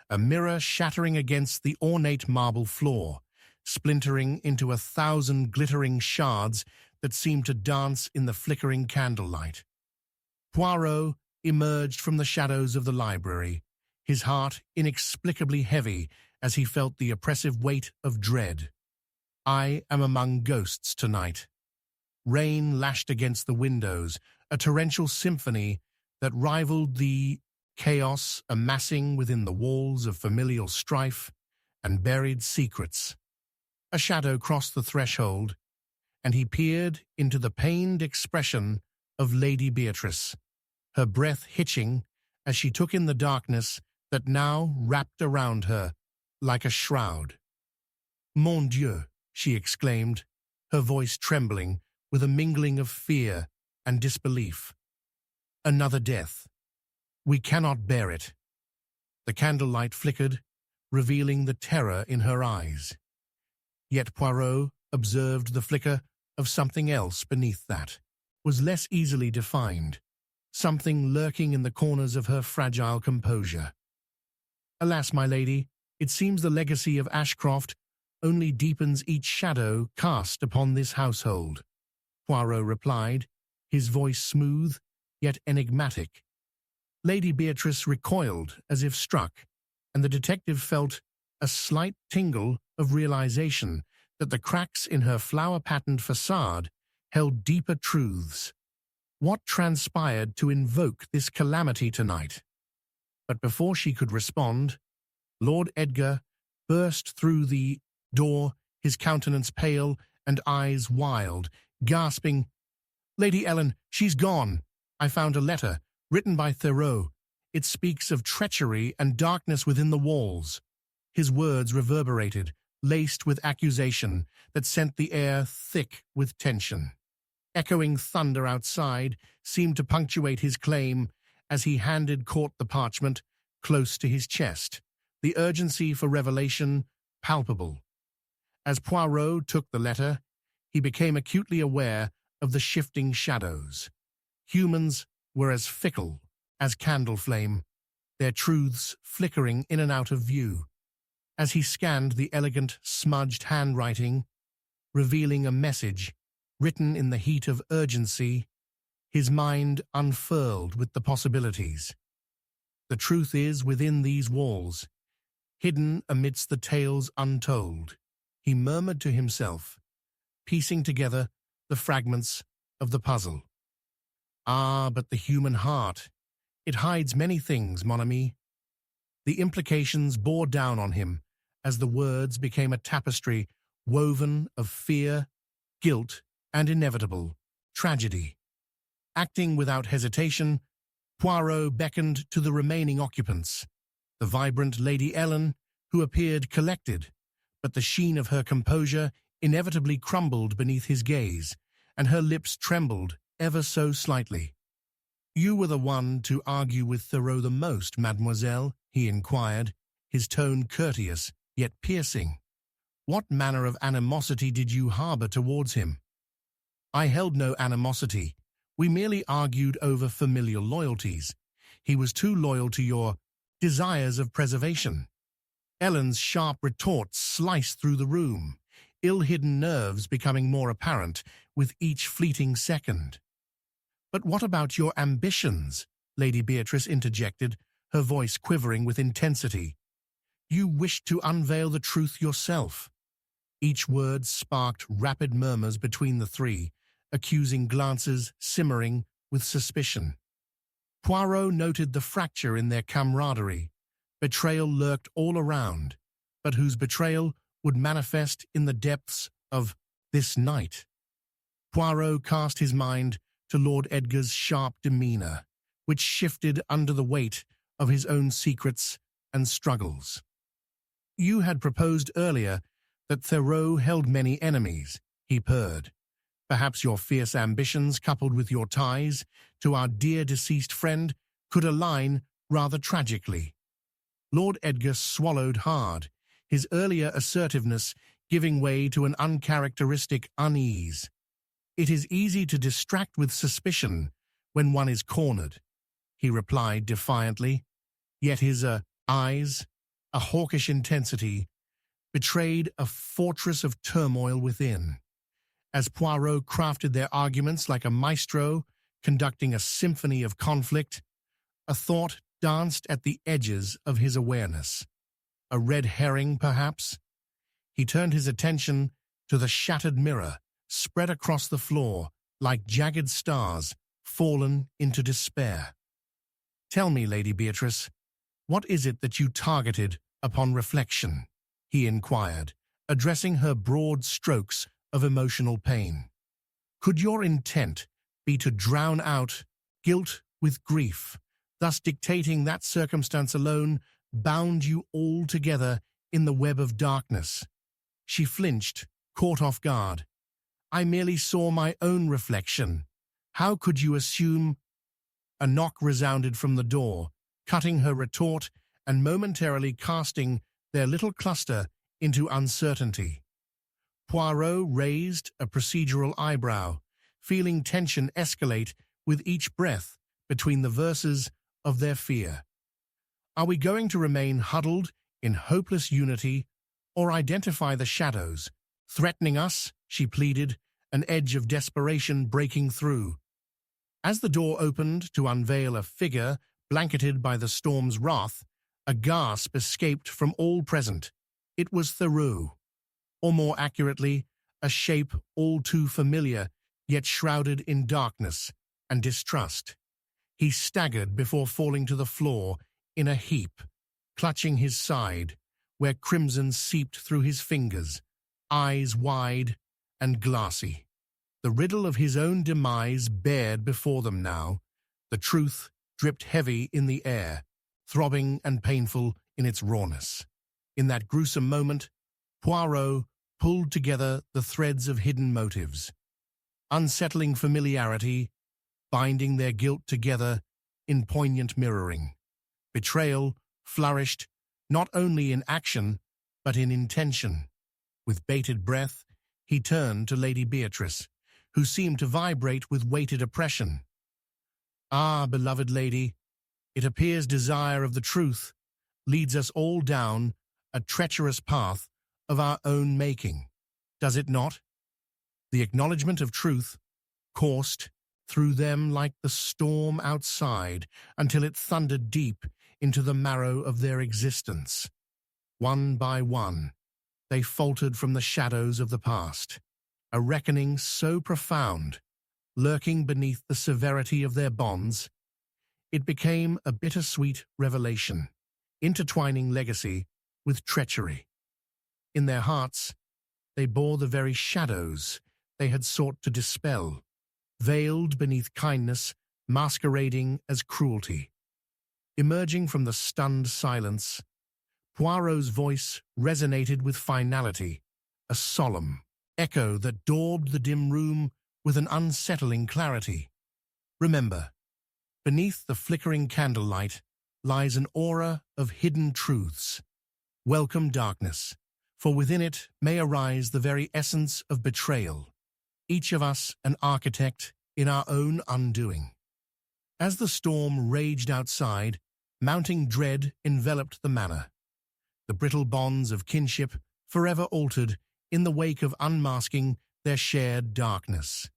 A mirror shattering against the ornate marble floor, splintering into 1,000 glittering shards that seemed to dance in the flickering candlelight. Poirot emerged from the shadows of the library, his heart inexplicably heavy as he felt the oppressive weight of dread. I am among ghosts tonight. Rain lashed against the windows, a torrential symphony that rivaled the chaos amassing within the walls of familial strife and buried secrets. A shadow crossed the threshold, and he peered into the pained expression of Lady Beatrice, her breath hitching as she took in the darkness that now wrapped around her like a shroud. "Mon Dieu," she exclaimed, her voice trembling with a mingling of fear and disbelief. "Another death. We cannot bear it." The candlelight flickered, revealing the terror in her eyes. Yet Poirot observed the flicker of something else beneath that, was less easily defined, something lurking in the corners of her fragile composure. "Alas, my lady, it seems the legacy of Ashcroft only deepens each shadow cast upon this household," Poirot replied, his voice smooth yet enigmatic. Lady Beatrice recoiled as if struck, and the detective felt a slight tingle of realization that the cracks in her flower-patterned facade held deeper truths. What transpired to invoke this calamity tonight? But before she could respond, Lord Edgar burst through the door, his countenance pale and eyes wild, gasping, "Lady Ellen, she's gone. I found a letter, written by Thoreau. It speaks of treachery and darkness within the walls." His words reverberated, laced with accusation that sent the air thick with tension. Echoing thunder outside seemed to punctuate his claim as he caught the parchment close to his chest, the urgency for revelation palpable. As Poirot took the letter, he became acutely aware of the shifting shadows. Humans were as fickle as candle flame, their truths flickering in and out of view. As he scanned the elegant, smudged handwriting, revealing a message written in the heat of urgency, his mind unfurled with the possibilities. The truth is within these walls, hidden amidst the tales untold, he murmured to himself, piecing together the fragments of the puzzle. "Ah, but the human heart, it hides many things, mon ami." The implications bore down on him as the words became a tapestry woven of fear, guilt, and inevitable tragedy. Acting without hesitation, Poirot beckoned to the remaining occupants, the vibrant Lady Ellen, who appeared collected, but the sheen of her composure inevitably crumbled beneath his gaze, and her lips trembled ever so slightly. "You were the one to argue with Thoreau the most, mademoiselle," he inquired, his tone courteous yet piercing. "What manner of animosity did you harbor towards him?" "I held no animosity. We merely argued over familial loyalties. He was too loyal to your desires of preservation." Ellen's sharp retort sliced through the room, ill-hidden nerves becoming more apparent with each fleeting second. "But what about your ambitions?" Lady Beatrice interjected, her voice quivering with intensity. "You wished to unveil the truth yourself." Each word sparked rapid murmurs between the three, accusing glances simmering with suspicion. Poirot noted the fracture in their camaraderie. Betrayal lurked all around, but whose betrayal would manifest in the depths of this night? Poirot cast his mind to Lord Edgar's sharp demeanor, which shifted under the weight of his own secrets and struggles. "You had proposed earlier that Thoreau held many enemies," he purred. "Perhaps your fierce ambitions, coupled with your ties to our dear deceased friend, could align rather tragically." Lord Edgar swallowed hard, his earlier assertiveness giving way to an uncharacteristic unease. "It is easy to distract with suspicion when one is cornered," he replied defiantly, yet his eyes, a hawkish intensity, betrayed a fortress of turmoil within. As Poirot crafted their arguments like a maestro conducting a symphony of conflict, a thought danced at the edges of his awareness. A red herring, perhaps? He turned his attention to the shattered mirror, spread across the floor like jagged stars fallen into despair. "Tell me, Lady Beatrice, what is it that you targeted upon reflection?" he inquired, addressing her broad strokes of emotional pain. "Could your intent be to drown out guilt with grief, thus dictating that circumstance alone bound you all together in the web of darkness?" She flinched, caught off guard. "I merely saw my own reflection. How could you assume—" A knock resounded from the door, cutting her retort and momentarily casting their little cluster into uncertainty. Poirot raised a procedural eyebrow, feeling tension escalate with each breath between the verses of their fear. "Are we going to remain huddled in hopeless unity, or identify the shadows threatening us?" she pleaded, an edge of desperation breaking through. As the door opened to unveil a figure blanketed by the storm's wrath, a gasp escaped from all present. It was Thoreau, or more accurately, a shape all too familiar, yet shrouded in darkness and distrust. He staggered before falling to the floor in a heap, clutching his side, where crimson seeped through his fingers, eyes wide and glassy. The riddle of his own demise bared before them now. The truth dripped heavy in the air, throbbing and painful in its rawness. In that gruesome moment, Poirot pulled together the threads of hidden motives. Unsettling familiarity, binding their guilt together in poignant mirroring. Betrayal flourished not only in action, but in intention. With bated breath, he turned to Lady Beatrice, who seemed to vibrate with weighted oppression. "Ah, beloved lady, it appears desire of the truth leads us all down a treacherous path of our own making, does it not? The acknowledgement of truth coursed through them like the storm outside until it thundered deep into the marrow of their existence. One by one, they faltered from the shadows of the past, a reckoning so profound, lurking beneath the severity of their bonds, it became a bittersweet revelation, intertwining legacy with treachery. In their hearts, they bore the very shadows they had sought to dispel, veiled beneath kindness, masquerading as cruelty. Emerging from the stunned silence, Poirot's voice resonated with finality, a solemn echo that daubed the dim room with an unsettling clarity. "Remember, Beneath the flickering candlelight lies an aura of hidden truths. Welcome darkness, for within it may arise the very essence of betrayal, each of us an architect in our own undoing. As the storm raged outside, mounting dread enveloped the manor. The brittle bonds of kinship forever altered in the wake of unmasking their shared darkness.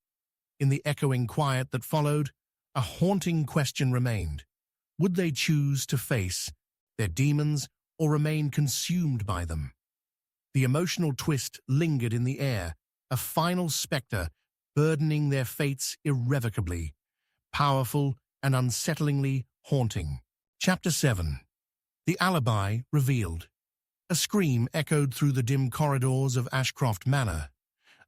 In the echoing quiet that followed, a haunting question remained. Would they choose to face their demons or remain consumed by them? The emotional twist lingered in the air, a final spectre burdening their fates irrevocably, powerful and unsettlingly haunting. Chapter 7. The Alibi Revealed. A scream echoed through the dim corridors of Ashcroft Manor,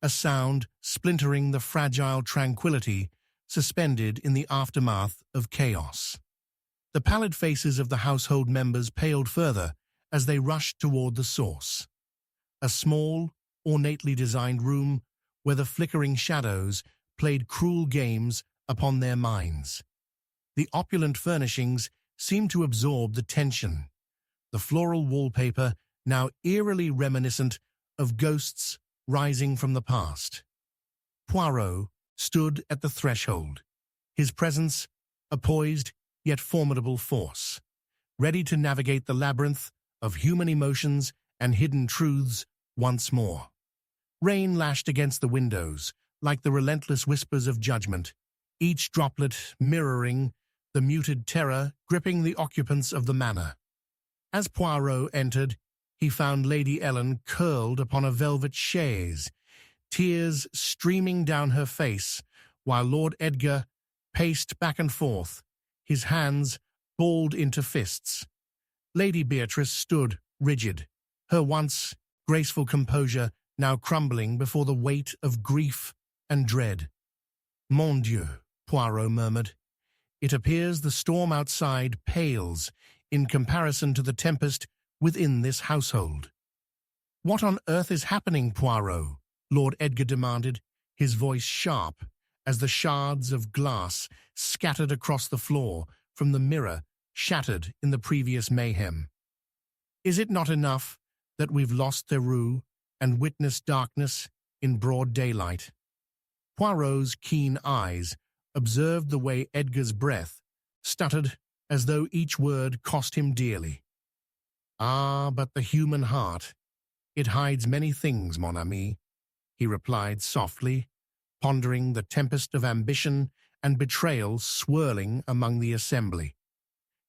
a sound splintering the fragile tranquility suspended in the aftermath of chaos. The pallid faces of the household members paled further as they rushed toward the source. A small, ornately designed room where the flickering shadows played cruel games upon their minds. The opulent furnishings seemed to absorb the tension, the floral wallpaper now eerily reminiscent of ghosts rising from the past. Poirot stood at the threshold, his presence a poised yet formidable force, ready to navigate the labyrinth of human emotions and hidden truths once more. Rain lashed against the windows like the relentless whispers of judgment, each droplet mirroring the muted terror gripping the occupants of the manor. As Poirot entered, he found Lady Ellen curled upon a velvet chaise, tears streaming down her face, while Lord Edgar paced back and forth, his hands balled into fists. Lady Beatrice stood rigid, her once graceful composure now crumbling before the weight of grief and dread. "Mon Dieu," Poirot murmured. "It appears the storm outside pales in comparison to the tempest within this household." "What on earth is happening, Poirot?" Lord Edgar demanded, his voice sharp as the shards of glass scattered across the floor from the mirror shattered in the previous mayhem. "Is it not enough that we've lost Theroux and witnessed darkness in broad daylight?" Poirot's keen eyes observed the way Edgar's breath stuttered as though each word cost him dearly. "Ah, but the human heart, it hides many things, mon ami," he replied softly, pondering the tempest of ambition and betrayal swirling among the assembly.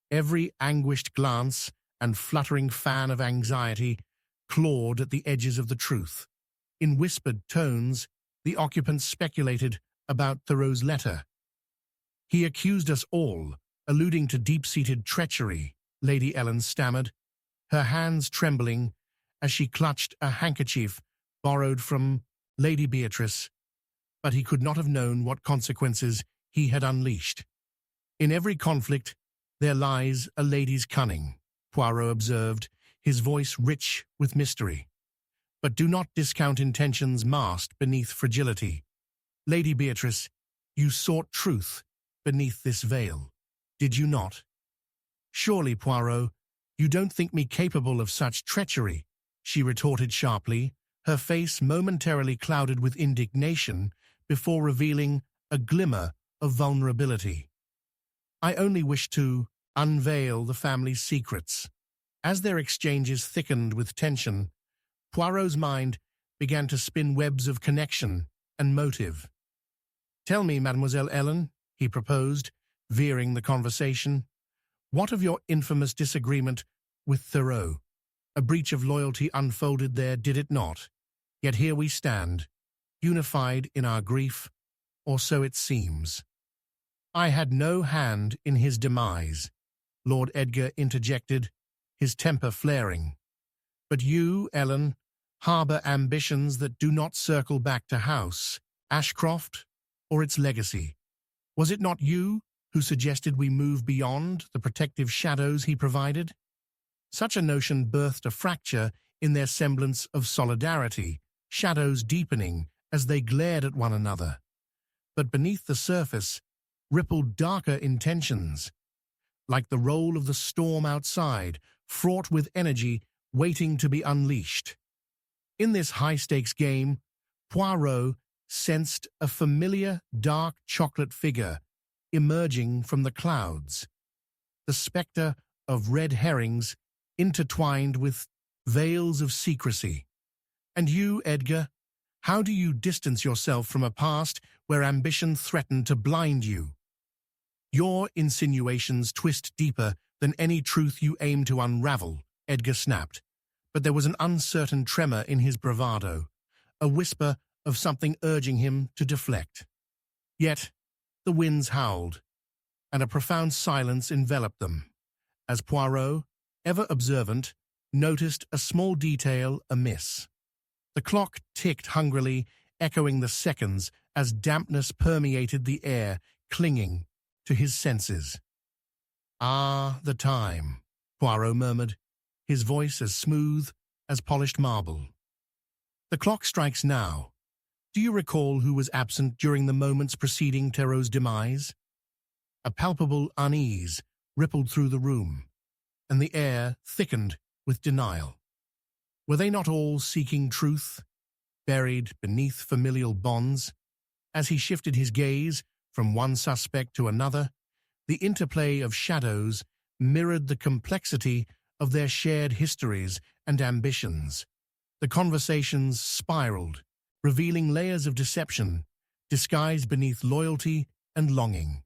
Every anguished glance and fluttering fan of anxiety clawed at the edges of the truth. In whispered tones, the occupants speculated about Theroux's letter. "He accused us all, alluding to deep-seated treachery," Lady Ellen stammered, her hands trembling as she clutched a handkerchief borrowed from Lady Beatrice. But he could not have known what consequences he had unleashed. "In every conflict there lies a lady's cunning," Poirot observed, his voice rich with mystery. "But do not discount intentions masked beneath fragility. Lady Beatrice, you sought truth beneath this veil, did you not?" "Surely, Poirot, you don't think me capable of such treachery," she retorted sharply, her face momentarily clouded with indignation before revealing a glimmer of vulnerability. "I only wish to unveil the family's secrets." As their exchanges thickened with tension, Poirot's mind began to spin webs of connection and motive. "Tell me, Mademoiselle Ellen," he proposed, veering the conversation, "what of your infamous disagreement with Theroux? A breach of loyalty unfolded there, did it not? Yet here we stand, unified in our grief, or so it seems." "I had no hand in his demise," Lord Edgar interjected, his temper flaring. "But you, Ellen, harbor ambitions that do not circle back to House Ashcroft or its legacy. Was it not you who suggested we move beyond the protective shadows he provided?" Such a notion birthed a fracture in their semblance of solidarity, shadows deepening as they glared at one another. But beneath the surface, rippled darker intentions, like the roll of the storm outside, fraught with energy waiting to be unleashed. In this high-stakes game, Poirot sensed a familiar dark chocolate figure emerging from the clouds, the spectre of red herrings intertwined with veils of secrecy. And you, Edgar, how do you distance yourself from a past where ambition threatened to blind you? Your insinuations twist deeper than any truth you aim to unravel, Edgar snapped, but there was an uncertain tremor in his bravado, a whisper of something urging him to deflect. Yet, the winds howled, and a profound silence enveloped them, as Poirot, ever observant, noticed a small detail amiss. The clock ticked hungrily, echoing the seconds as dampness permeated the air, clinging to his senses. "Ah, the time," Poirot murmured, his voice as smooth as polished marble. "The clock strikes now. Do you recall who was absent during the moments preceding Thero's demise?" A palpable unease rippled through the room, and the air thickened with denial. Were they not all seeking truth, buried beneath familial bonds? As he shifted his gaze from one suspect to another, the interplay of shadows mirrored the complexity of their shared histories and ambitions. The conversations spiraled, revealing layers of deception, disguised beneath loyalty and longing.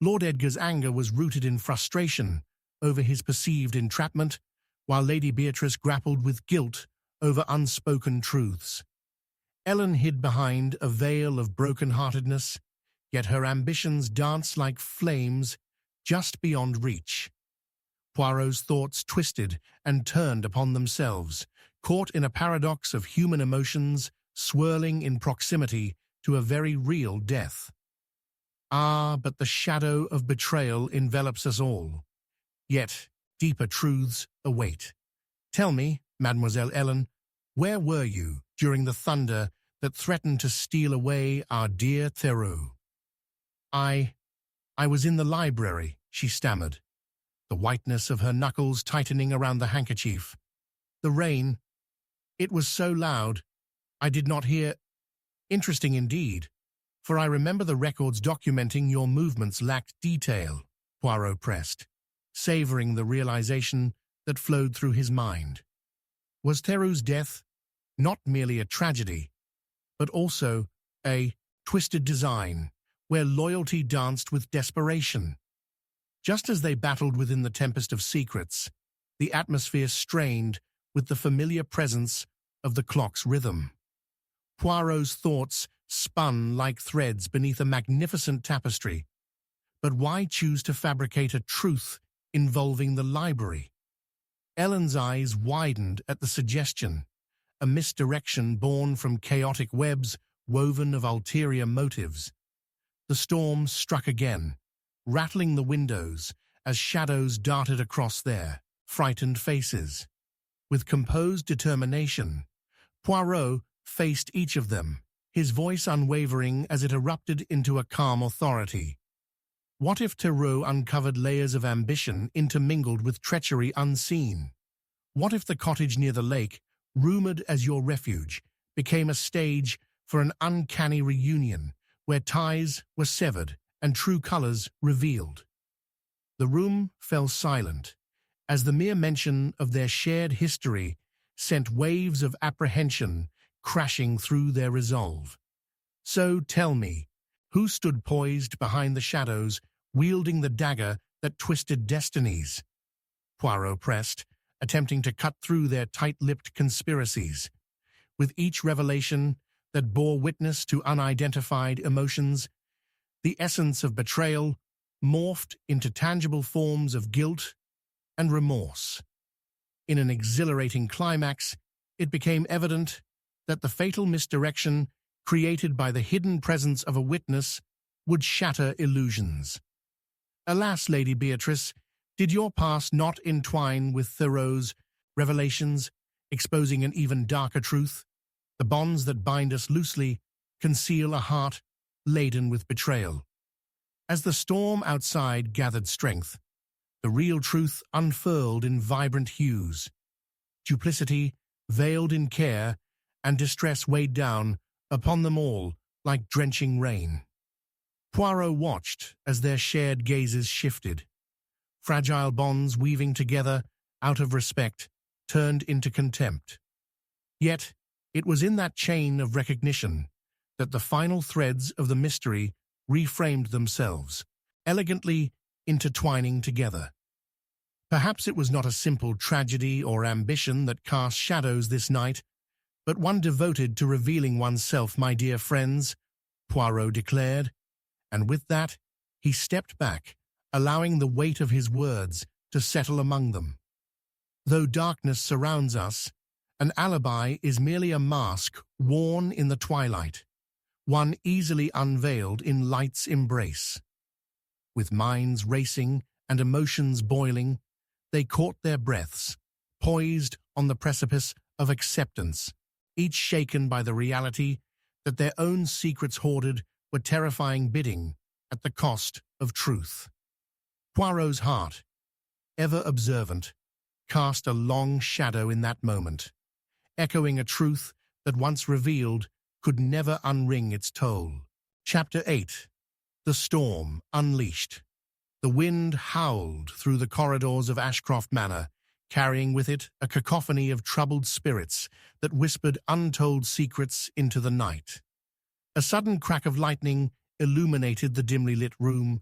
Lord Edgar's anger was rooted in frustration over his perceived entrapment, while Lady Beatrice grappled with guilt over unspoken truths. Ellen hid behind a veil of broken-heartedness, yet her ambitions danced like flames just beyond reach. Poirot's thoughts twisted and turned upon themselves, caught in a paradox of human emotions swirling in proximity to a very real death. Ah, but the shadow of betrayal envelops us all. Yet deeper truths await. Tell me, Mademoiselle Ellen, where were you during the thunder that threatened to steal away our dear Theroux? I was in the library, she stammered, the whiteness of her knuckles tightening around the handkerchief. The rain, it was so loud, I did not hear. Interesting indeed, for I remember the records documenting your movements lacked detail, Poirot pressed, savoring the realization that flowed through his mind. Was Theroux's death not merely a tragedy, but also a twisted design where loyalty danced with desperation? Just as they battled within the tempest of secrets, the atmosphere strained with the familiar presence of the clock's rhythm. Poirot's thoughts spun like threads beneath a magnificent tapestry. But why choose to fabricate a truth involving the library? Ellen's eyes widened at the suggestion, a misdirection born from chaotic webs woven of ulterior motives. The storm struck again, rattling the windows as shadows darted across their frightened faces. With composed determination, Poirot faced each of them, his voice unwavering as it erupted into a calm authority. What if Theroux uncovered layers of ambition intermingled with treachery unseen? What if the cottage near the lake, rumored as your refuge, became a stage for an uncanny reunion where ties were severed and true colors revealed? The room fell silent, as the mere mention of their shared history sent waves of apprehension crashing through their resolve. So tell me, who stood poised behind the shadows, wielding the dagger that twisted destinies? Poirot pressed, attempting to cut through their tight-lipped conspiracies. With each revelation that bore witness to unidentified emotions, the essence of betrayal morphed into tangible forms of guilt and remorse. In an exhilarating climax, it became evident that the fatal misdirection created by the hidden presence of a witness would shatter illusions. Alas, Lady Beatrice, did your past not entwine with Theroux's revelations, exposing an even darker truth? The bonds that bind us loosely conceal a heart laden with betrayal. As the storm outside gathered strength, the real truth unfurled in vibrant hues. Duplicity, veiled in care, and distress weighed down upon them all like drenching rain. Poirot watched as their shared gazes shifted. Fragile bonds weaving together out of respect turned into contempt. Yet, it was in that chain of recognition that the final threads of the mystery reframed themselves, elegantly intertwining together. Perhaps it was not a simple tragedy or ambition that cast shadows this night, but one devoted to revealing oneself, my dear friends, Poirot declared, and with that, he stepped back, allowing the weight of his words to settle among them. Though darkness surrounds us, an alibi is merely a mask worn in the twilight, one easily unveiled in light's embrace. With minds racing and emotions boiling, they caught their breaths, poised on the precipice of acceptance, each shaken by the reality that their own secrets hoarded were terrifying bidding at the cost of truth. Poirot's heart, ever observant, cast a long shadow in that moment, echoing a truth that once revealed could never unring its toll. Chapter 8. The Storm Unleashed. The wind howled through the corridors of Ashcroft Manor, carrying with it a cacophony of troubled spirits that whispered untold secrets into the night. A sudden crack of lightning illuminated the dimly lit room,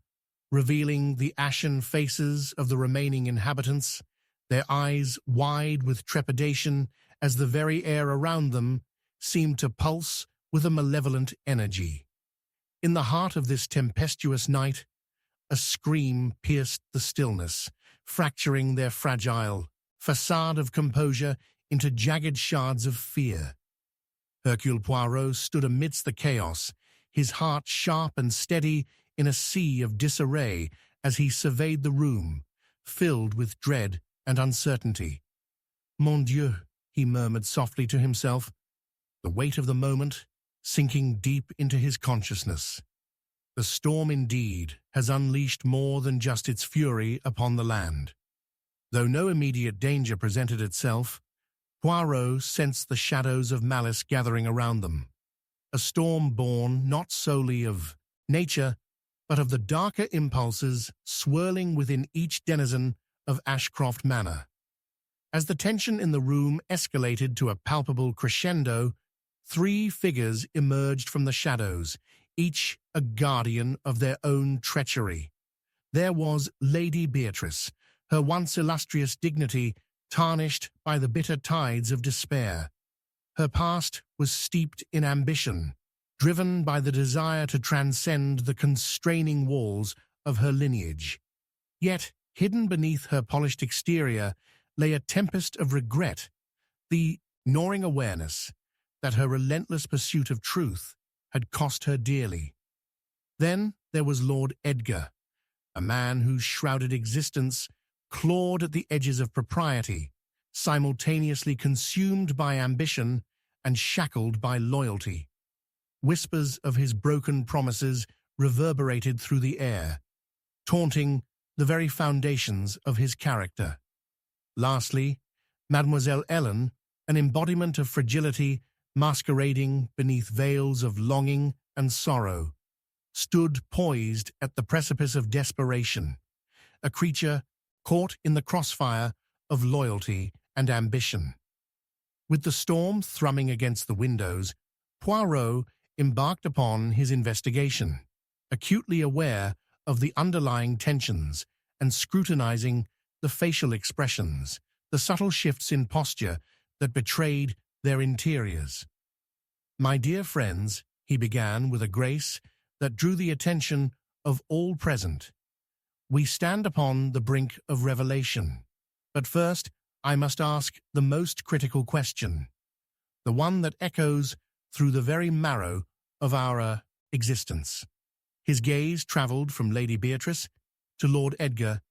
revealing the ashen faces of the remaining inhabitants, their eyes wide with trepidation as the very air around them seemed to pulse with a malevolent energy. In the heart of this tempestuous night, a scream pierced the stillness, fracturing their fragile facade of composure into jagged shards of fear. Hercule Poirot stood amidst the chaos, his heart sharp and steady in a sea of disarray as he surveyed the room, filled with dread and uncertainty. "Mon Dieu," he murmured softly to himself, the weight of the moment sinking deep into his consciousness. The storm indeed has unleashed more than just its fury upon the land. Though no immediate danger presented itself, Poirot sensed the shadows of malice gathering around them, a storm born not solely of nature, but of the darker impulses swirling within each denizen of Ashcroft Manor. As the tension in the room escalated to a palpable crescendo, three figures emerged from the shadows, each a guardian of their own treachery. There was Lady Beatrice, her once illustrious dignity tarnished by the bitter tides of despair. Her past was steeped in ambition, driven by the desire to transcend the constraining walls of her lineage. Yet, hidden beneath her polished exterior lay a tempest of regret, the gnawing awareness that her relentless pursuit of truth had cost her dearly. Then there was Lord Edgar, a man whose shrouded existence clawed at the edges of propriety, simultaneously consumed by ambition and shackled by loyalty. Whispers of his broken promises reverberated through the air, taunting the very foundations of his character. Lastly, Mademoiselle Ellen, an embodiment of fragility masquerading beneath veils of longing and sorrow, stood poised at the precipice of desperation, a creature caught in the crossfire of loyalty and ambition. With the storm thrumming against the windows, Poirot embarked upon his investigation, acutely aware of the underlying tensions and scrutinizing the facial expressions, the subtle shifts in posture that betrayed their interiors. "My dear friends," he began with a grace that drew the attention of all present, "we stand upon the brink of revelation. But first, I must ask the most critical question, the one that echoes through the very marrow of our existence." His gaze traveled from Lady Beatrice to Lord Edgar,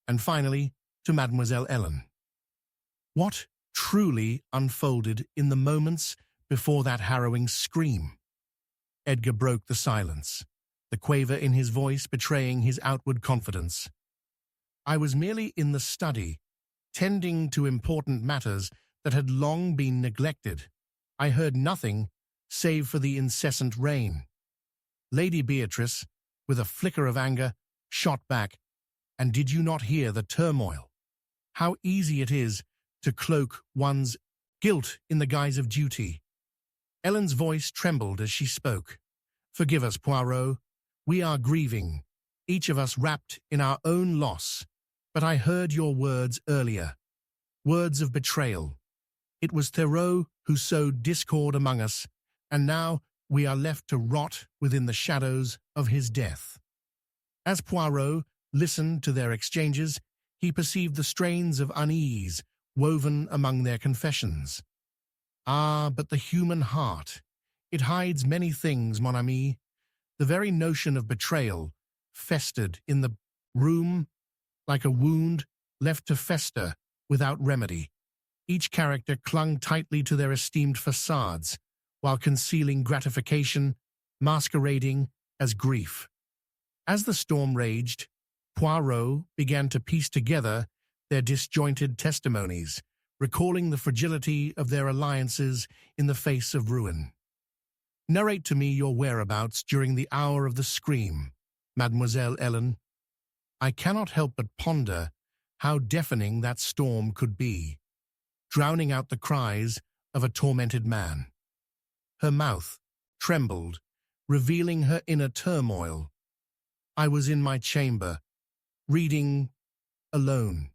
and finally to Mademoiselle Ellen. What truly unfolded in the moments before that harrowing scream? Edgar broke the silence, the quaver in his voice betraying his outward confidence. I was merely in the study, tending to important matters that had long been neglected. I heard nothing save for the incessant rain. Lady Beatrice, with a flicker of anger, shot back, "And did you not hear the turmoil? How easy it is to cloak one's guilt in the guise of duty." Ellen's voice trembled as she spoke. "Forgive us, Poirot. We are grieving, each of us wrapped in our own loss. But I heard your words earlier, words of betrayal. It was Poirot who sowed discord among us, and now we are left to rot within the shadows of his death." As Poirot listened to their exchanges, he perceived the strains of unease woven among their confessions. Ah, but the human heart! It hides many things, mon ami. The very notion of betrayal festered in the room like a wound left to fester without remedy. Each character clung tightly to their esteemed facades, while concealing gratification, masquerading as grief. As the storm raged, Poirot began to piece together their disjointed testimonies, recalling the fragility of their alliances in the face of ruin. "Narrate to me your whereabouts during the hour of the scream, Mademoiselle Ellen." I cannot help but ponder how deafening that storm could be, drowning out the cries of a tormented man. Her mouth trembled, revealing her inner turmoil. I was in my chamber, reading alone.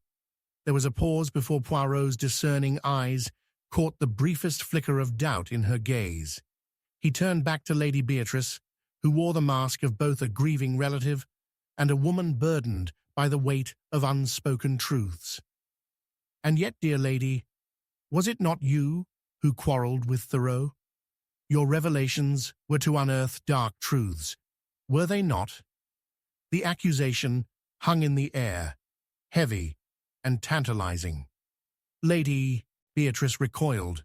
There was a pause before Poirot's discerning eyes caught the briefest flicker of doubt in her gaze. He turned back to Lady Beatrice, who wore the mask of both a grieving relative and a woman burdened by the weight of unspoken truths. "And yet, dear lady, was it not you who quarrelled with Poirot? Your revelations were to unearth dark truths, were they not?" The accusation hung in the air, heavy and tantalizing. Lady Beatrice recoiled,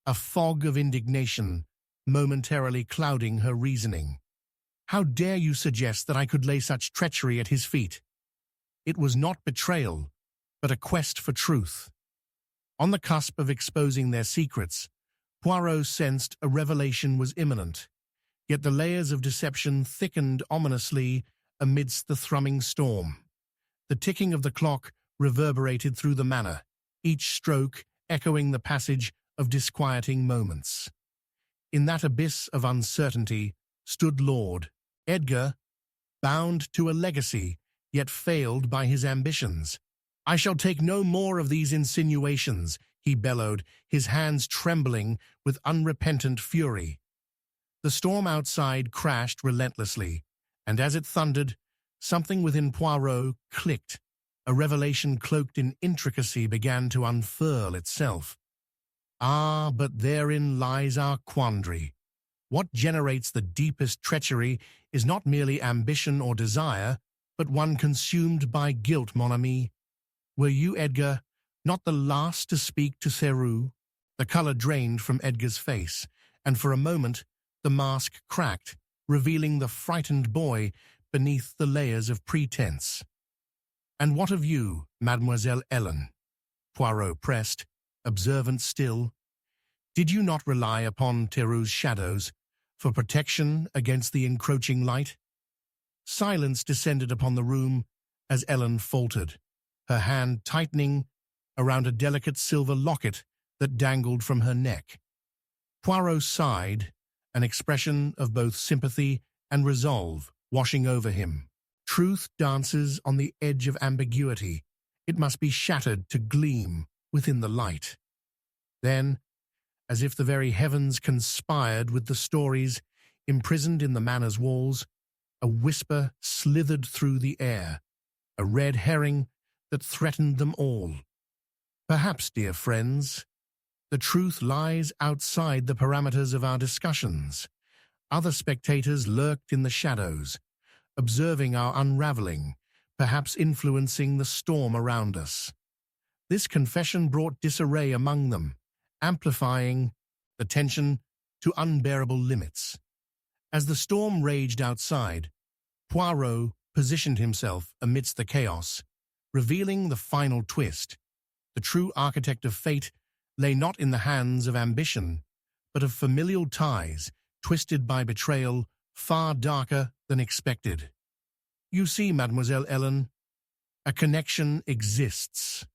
a fog of indignation momentarily clouding her reasoning. "How dare you suggest that I could lay such treachery at his feet? It was not betrayal, but a quest for truth." On the cusp of exposing their secrets, Poirot sensed a revelation was imminent, yet the layers of deception thickened ominously amidst the thrumming storm. The ticking of the clock reverberated through the manor, each stroke echoing the passage of disquieting moments. In that abyss of uncertainty stood Lord Edgar, bound to a legacy, yet failed by his ambitions. "I shall take no more of these insinuations," he bellowed, his hands trembling with unrepentant fury. The storm outside crashed relentlessly, and as it thundered, something within Poirot clicked. A revelation cloaked in intricacy began to unfurl itself. Ah, but therein lies our quandary. What generates the deepest treachery is not merely ambition or desire, but one consumed by guilt, mon ami. Were you, Edgar, not the last to speak to Theroux? The colour drained from Edgar's face, and for a moment the mask cracked, revealing the frightened boy beneath the layers of pretense. "And what of you, Mademoiselle Ellen?" Poirot pressed, observant still. "Did you not rely upon Theroux's shadows for protection against the encroaching light?" Silence descended upon the room as Ellen faltered, her hand tightening around a delicate silver locket that dangled from her neck. Poirot sighed, an expression of both sympathy and resolve washing over him. Truth dances on the edge of ambiguity. It must be shattered to gleam within the light. Then, as if the very heavens conspired with the stories imprisoned in the manor's walls, a whisper slithered through the air, a red herring that threatened them all. "Perhaps, dear friends, the truth lies outside the parameters of our discussions." Other spectators lurked in the shadows, observing our unraveling, perhaps influencing the storm around us. This confession brought disarray among them, amplifying the tension to unbearable limits. As the storm raged outside, Poirot positioned himself amidst the chaos, revealing the final twist. The true architect of fate lay not in the hands of ambition, but of familial ties twisted by betrayal far darker than expected. You see, Mademoiselle Ellen, a connection exists,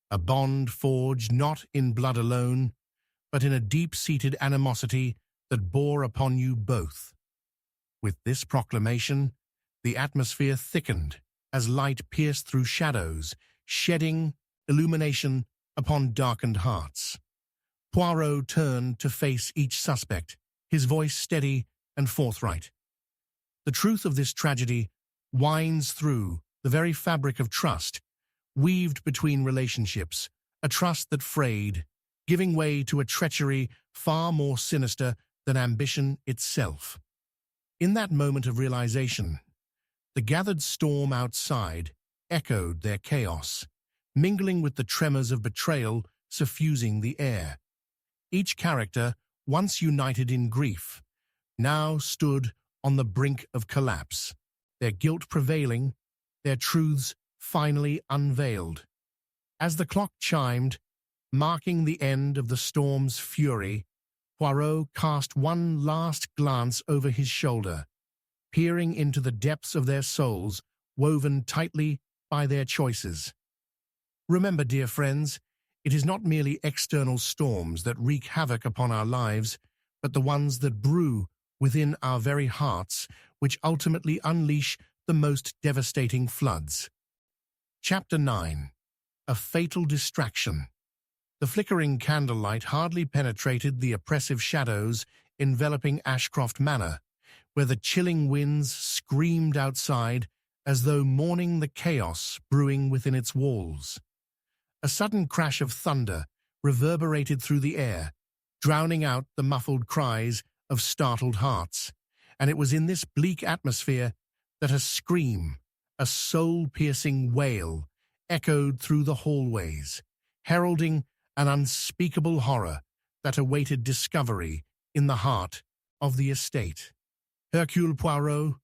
a bond forged not in blood alone, but in a deep-seated animosity that bore upon you both. With this proclamation, the atmosphere thickened as light pierced through shadows, shedding illumination upon darkened hearts. Poirot turned to face each suspect, his voice steady and forthright. The truth of this tragedy winds through the very fabric of trust, weaved between relationships, a trust that frayed, giving way to a treachery far more sinister than ambition itself. In that moment of realization, the gathered storm outside echoed their chaos, mingling with the tremors of betrayal suffusing the air. Each character, once united in grief, now stood on the brink of collapse, their guilt prevailing, their truths finally unveiled. As the clock chimed, marking the end of the storm's fury, Poirot cast one last glance over his shoulder, peering into the depths of their souls, woven tightly by their choices. Remember, dear friends, it is not merely external storms that wreak havoc upon our lives, but the ones that brew within our very hearts, which ultimately unleash the most devastating floods. Chapter 9. A Fatal Distraction. The flickering candlelight hardly penetrated the oppressive shadows enveloping Ashcroft Manor, where the chilling winds screamed outside as though mourning the chaos brewing within its walls. A sudden crash of thunder reverberated through the air, drowning out the muffled cries of startled hearts, and it was in this bleak atmosphere that a scream, a soul-piercing wail, echoed through the hallways, heralding an unspeakable horror that awaited discovery in the heart of the estate. Hercule Poirot,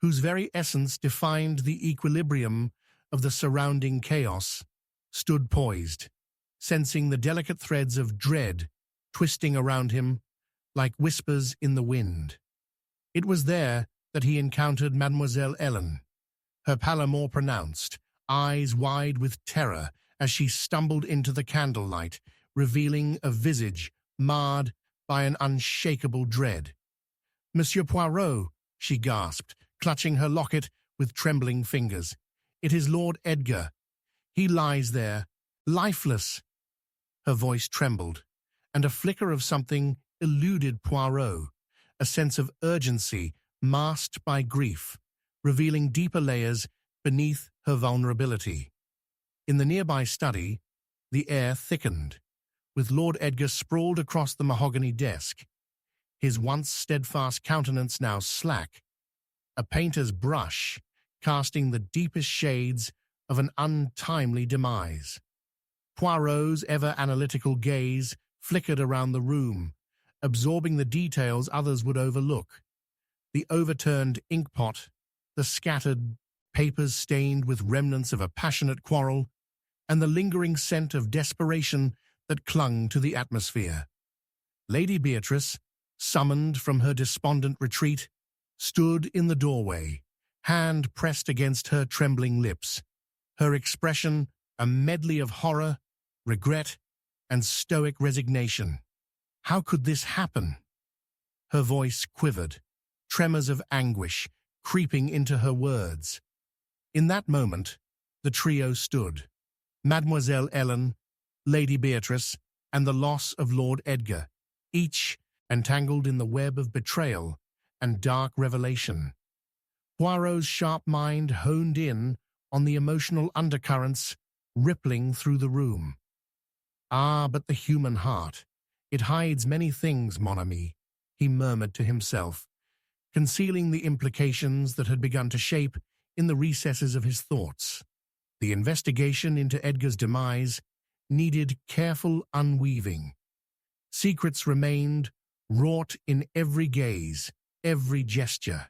whose very essence defined the equilibrium of the surrounding chaos, stood poised, sensing the delicate threads of dread twisting around him like whispers in the wind. It was there that he encountered Mademoiselle Ellen, her pallor more pronounced, eyes wide with terror as she stumbled into the candlelight, revealing a visage marred by an unshakable dread. "Monsieur Poirot," she gasped, clutching her locket with trembling fingers. "It is Lord Edgar. He lies there, lifeless." Her voice trembled, and a flicker of something eluded Poirot, a sense of urgency masked by grief, revealing deeper layers beneath her vulnerability. In the nearby study, the air thickened, with Lord Edgar sprawled across the mahogany desk, his once steadfast countenance now slack, a painter's brush casting the deepest shades of an untimely demise. Poirot's ever-analytical gaze flickered around the room, absorbing the details others would overlook. The overturned inkpot, the scattered papers stained with remnants of a passionate quarrel, and the lingering scent of desperation that clung to the atmosphere. Lady Beatrice, summoned from her despondent retreat, stood in the doorway, hand pressed against her trembling lips, her expression a medley of horror, regret, and stoic resignation. How could this happen? Her voice quivered, tremors of anguish creeping into her words. In that moment, the trio stood: Mademoiselle Ellen, Lady Beatrice, and the loss of Lord Edgar, each entangled in the web of betrayal and dark revelation. Poirot's sharp mind honed in on the emotional undercurrents rippling through the room. "Ah, but the human heart, it hides many things, mon ami," he murmured to himself, concealing the implications that had begun to shape in the recesses of his thoughts. The investigation into Edgar's demise needed careful unweaving. Secrets remained wrought in every gaze, every gesture.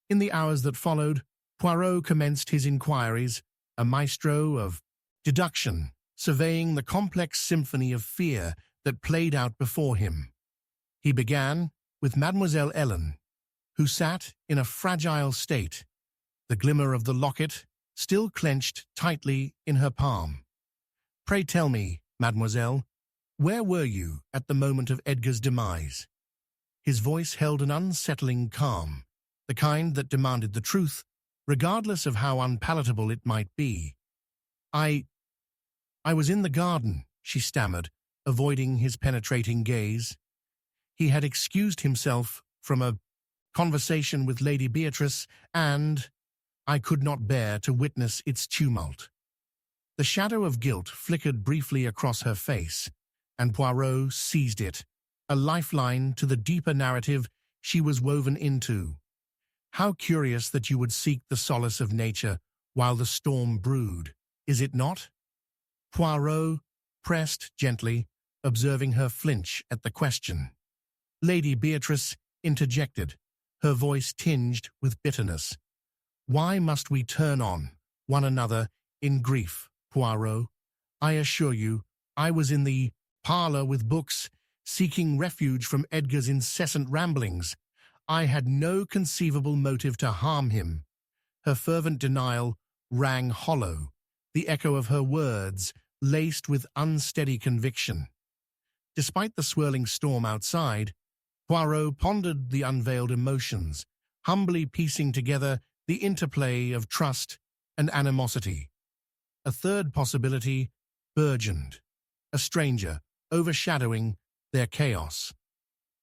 In the hours that followed, Poirot commenced his inquiries, a maestro of deduction, surveying the complex symphony of fear that played out before him. He began with Mademoiselle Ellen, who sat in a fragile state, the glimmer of the locket still clenched tightly in her palm. "Pray tell me, mademoiselle, where were you at the moment of Edgar's demise?" His voice held an unsettling calm, the kind that demanded the truth, regardless of how unpalatable it might be. I was in the garden," she stammered, avoiding his penetrating gaze. He had excused himself from a conversation with Lady Beatrice, and I could not bear to witness its tumult. The shadow of guilt flickered briefly across her face, and Poirot seized it, a lifeline to the deeper narrative she was woven into. How curious that you would seek the solace of nature while the storm brewed, is it not? Poirot pressed gently, observing her flinch at the question. Lady Beatrice interjected, her voice tinged with bitterness. "Why must we turn on one another in grief, Poirot? I assure you, I was in the parlour with books, seeking refuge from Edgar's incessant ramblings. I had no conceivable motive to harm him." Her fervent denial rang hollow, the echo of her words laced with unsteady conviction. Despite the swirling storm outside, Poirot pondered the unveiled emotions, humbly piecing together the interplay of trust and animosity. A third possibility burgeoned, a stranger overshadowing their chaos.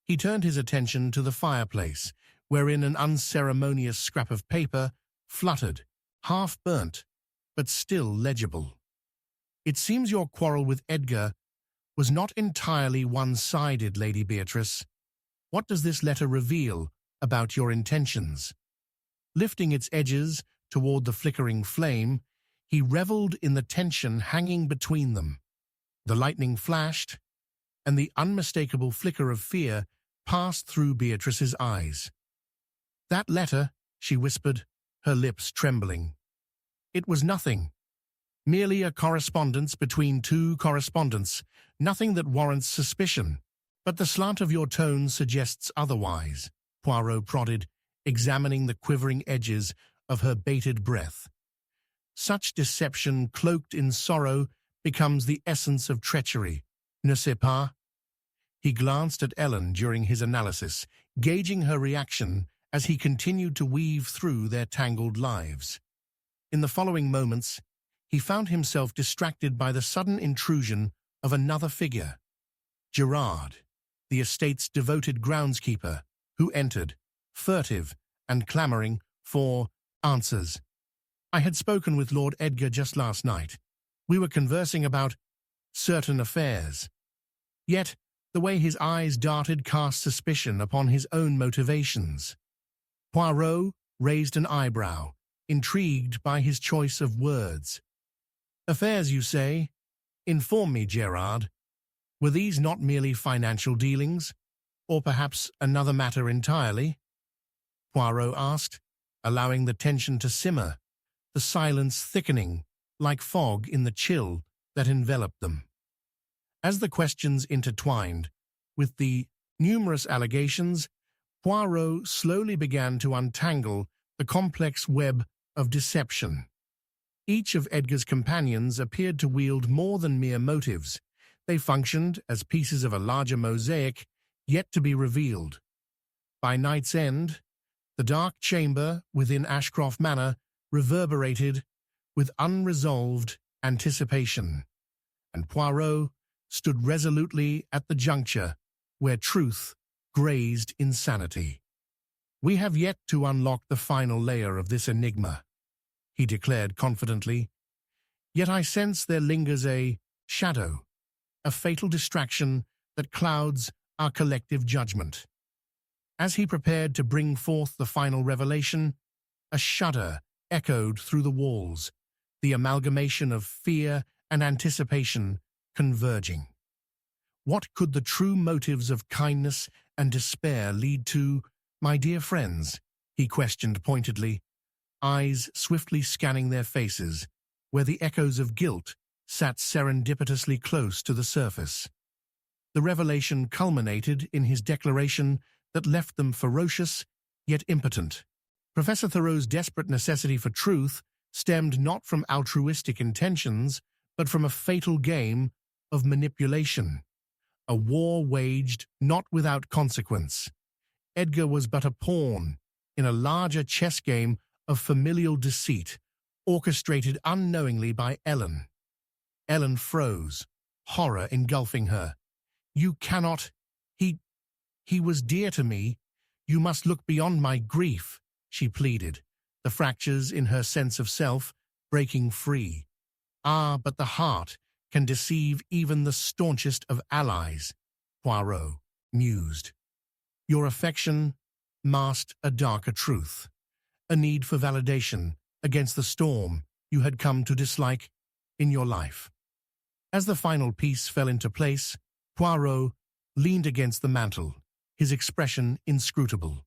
He turned his attention to the fireplace, wherein an unceremonious scrap of paper fluttered, half-burnt, but still legible. "It seems your quarrel with Edgar was not entirely one-sided, Lady Beatrice. What does this letter reveal about your intentions?" Lifting its edges toward the flickering flame, he reveled in the tension hanging between them. The lightning flashed, and the unmistakable flicker of fear passed through Beatrice's eyes. "That letter," she whispered, her lips trembling. "It was nothing. Merely a correspondence between two correspondents, nothing that warrants suspicion. But the slant of your tone suggests otherwise," Poirot prodded, examining the quivering edges of her bated breath. "Such deception cloaked in sorrow becomes the essence of treachery, n'est-ce pas?" He glanced at Ellen during his analysis, gauging her reaction as he continued to weave through their tangled lives. In the following moments, he found himself distracted by the sudden intrusion of another figure, Gerard, the estate's devoted groundskeeper, who entered, furtive and clamoring for answers. "I had spoken with Lord Edgar just last night. We were conversing about certain affairs." Yet, the way his eyes darted cast suspicion upon his own motivations. Poirot raised an eyebrow, intrigued by his choice of words. "Affairs, you say? Inform me, Gerard. Were these not merely financial dealings, or perhaps another matter entirely?" Poirot asked, allowing the tension to simmer, the silence thickening like fog in the chill that enveloped them. As the questions intertwined with the numerous allegations, Poirot slowly began to untangle the complex web of deception. Each of Edgar's companions appeared to wield more than mere motives. They functioned as pieces of a larger mosaic yet to be revealed. By night's end, the dark chamber within Ashcroft Manor reverberated with unresolved anticipation, and Poirot stood resolutely at the juncture where truth grazed insanity. "We have yet to unlock the final layer of this enigma," he declared confidently. "Yet I sense there lingers a shadow, a fatal distraction that clouds our collective judgment." As he prepared to bring forth the final revelation, a shudder echoed through the walls, the amalgamation of fear and anticipation converging. What could the true motives of kindness and despair lead to, my dear friends? he questioned pointedly, eyes swiftly scanning their faces, where the echoes of guilt sat serendipitously close to the surface. The revelation culminated in his declaration that left them ferocious, yet impotent. Professor Thoreau's desperate necessity for truth stemmed not from altruistic intentions, but from a fatal game of manipulation, a war waged not without consequence. Edgar was but a pawn in a larger chess game of familial deceit, orchestrated unknowingly by Ellen. Ellen froze, horror engulfing her. "You cannot. He was dear to me. You must look beyond my grief," she pleaded, the fractures in her sense of self breaking free. "Ah, but the heart can deceive even the staunchest of allies," Poirot mused. Your affection masked a darker truth, a need for validation against the storm you had come to dislike in your life. As the final piece fell into place, Poirot leaned against the mantel, his expression inscrutable.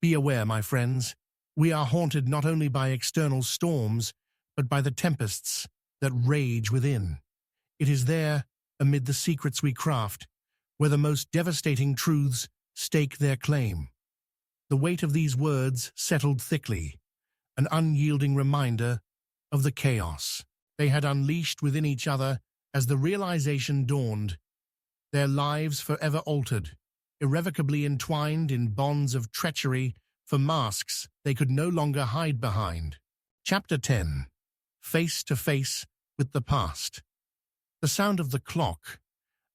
"Be aware, my friends, we are haunted not only by external storms, but by the tempests that rage within. It is there, amid the secrets we craft, where the most devastating truths stake their claim." The weight of these words settled thickly, an unyielding reminder of the chaos they had unleashed within each other as the realization dawned. Their lives forever altered, irrevocably entwined in bonds of treachery for masks they could no longer hide behind. Chapter 10. Face to Face with the Past. The sound of the clock,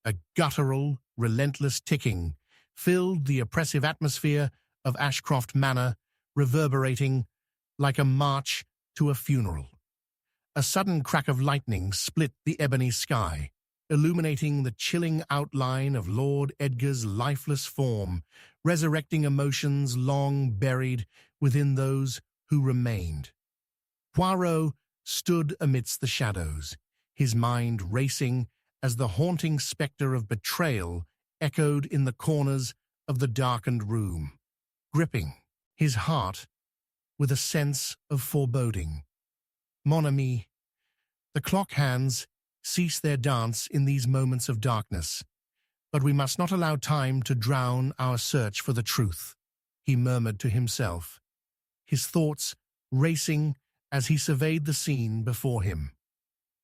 a guttural, relentless ticking, filled the oppressive atmosphere of Ashcroft Manor, reverberating like a march to a funeral. A sudden crack of lightning split the ebony sky, illuminating the chilling outline of Lord Edgar's lifeless form, resurrecting emotions long buried within those who remained. Poirot stood amidst the shadows, his mind racing as the haunting spectre of betrayal echoed in the corners of the darkened room, gripping his heart with a sense of foreboding. Mon ami, the clock hands cease their dance in these moments of darkness, but we must not allow time to drown our search for the truth, he murmured to himself, his thoughts racing as he surveyed the scene before him.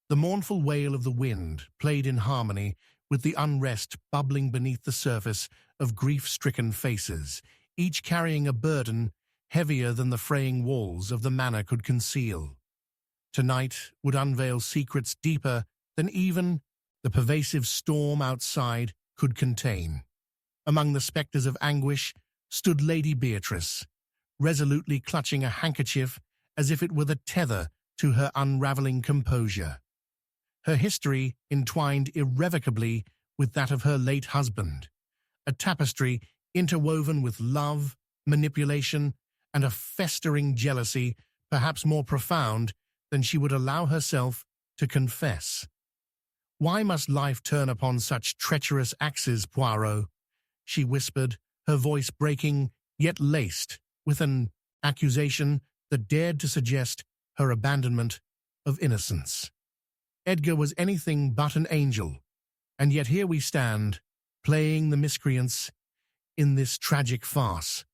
The mournful wail of the wind played in harmony with the unrest bubbling beneath the surface of grief-stricken faces, each carrying a burden heavier than the fraying walls of the manor could conceal. Tonight would unveil secrets deeper than even the pervasive storm outside could contain. Among the spectres of anguish stood Lady Beatrice, resolutely clutching a handkerchief as if it were the tether to her unraveling composure. Her history entwined irrevocably with that of her late husband, a tapestry interwoven with love, manipulation, and a festering jealousy perhaps more profound than she would allow herself to confess. "Why must life turn upon such treacherous axes, Poirot?" she whispered, her voice breaking, yet laced with an accusation that dared to suggest her abandonment of innocence. Edgar was anything but an angel, and yet here we stand, playing the miscreants in this tragic farce.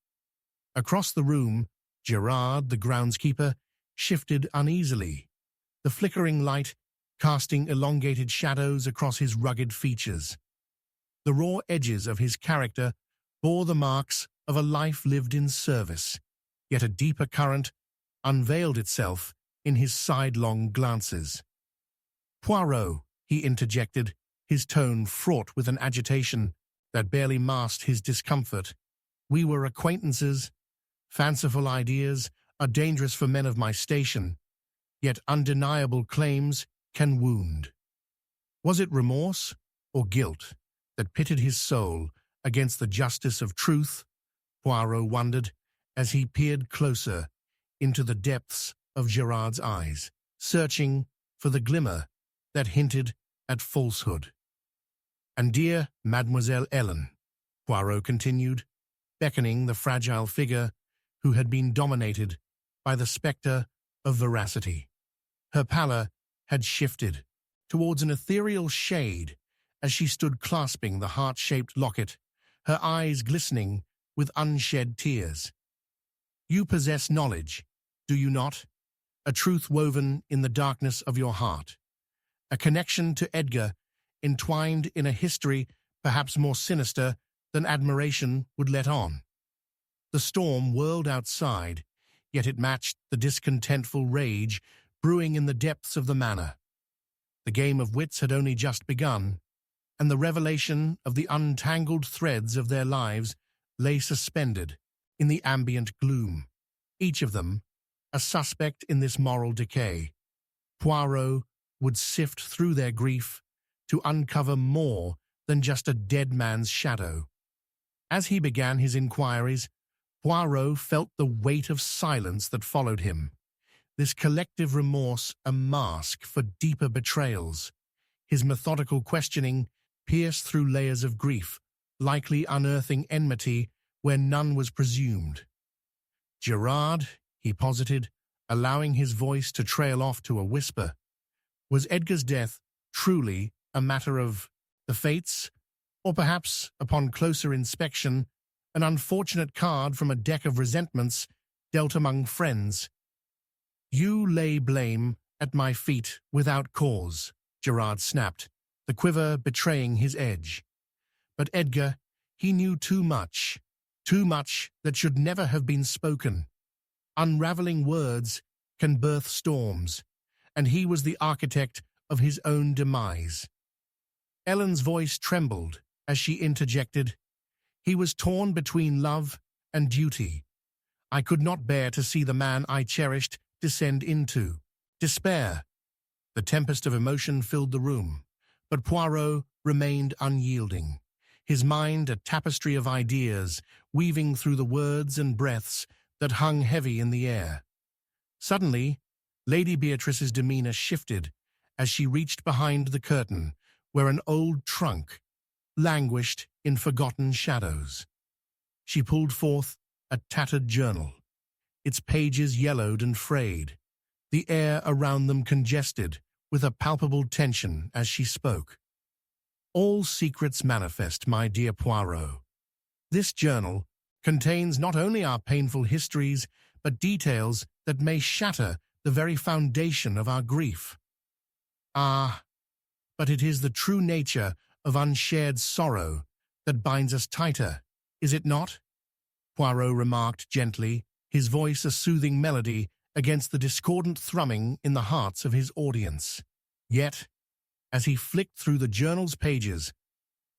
Across the room, Gerard, the groundskeeper, shifted uneasily, the flickering light casting elongated shadows across his rugged features. The raw edges of his character bore the marks of a life lived in service, yet a deeper current unveiled itself in his sidelong glances. "Poirot," he interjected, his tone fraught with an agitation that barely masked his discomfort. "We were acquaintances. Fanciful ideas are dangerous for men of my station, yet undeniable claims can wound." Was it remorse or guilt that pitted his soul against the justice of truth? Poirot wondered as he peered closer into the depths of Gerard's eyes, searching for the glimmer that hinted at falsehood. "And dear Mademoiselle Ellen," Poirot continued, beckoning the fragile figure who had been dominated by the spectre of veracity. Her pallor had shifted towards an ethereal shade as she stood clasping the heart-shaped locket, her eyes glistening with unshed tears. "You possess knowledge, do you not? A truth woven in the darkness of your heart. A connection to Edgar, entwined in a history perhaps more sinister than admiration would let on." The storm whirled outside, yet it matched the discontentful rage brewing in the depths of the manor. The game of wits had only just begun, and the revelation of the untangled threads of their lives lay suspended in the ambient gloom. Each of them, a suspect in this moral decay. Poirot would sift through their grief to uncover more than just a dead man's shadow. As he began his inquiries, Poirot felt the weight of silence that followed him, this collective remorse a mask for deeper betrayals. His methodical questioning pierced through layers of grief, likely unearthing enmity where none was presumed. "Gerard," he posited, allowing his voice to trail off to a whisper, "was Edgar's death truly a matter of the fates, or perhaps, upon closer inspection, an unfortunate card from a deck of resentments dealt among friends?" "You lay blame at my feet without cause," Gerard snapped, the quiver betraying his edge. "But Edgar, he knew too much that should never have been spoken. Unraveling words can birth storms, and he was the architect of his own demise." Ellen's voice trembled as she interjected, "He was torn between love and duty. I could not bear to see the man I cherished descend into despair." The tempest of emotion filled the room, but Poirot remained unyielding, his mind a tapestry of ideas weaving through the words and breaths that hung heavy in the air. Suddenly, Lady Beatrice's demeanor shifted as she reached behind the curtain where an old trunk languished in forgotten shadows. She pulled forth a tattered journal, its pages yellowed and frayed, the air around them congested with a palpable tension as she spoke. "All secrets manifest, my dear Poirot. This journal contains not only our painful histories, but details that may shatter the very foundation of our grief. Ah, but it is the true nature of unshared sorrow that binds us tighter, is it not?" Poirot remarked gently, his voice a soothing melody against the discordant thrumming in the hearts of his audience. Yet, as he flicked through the journal's pages,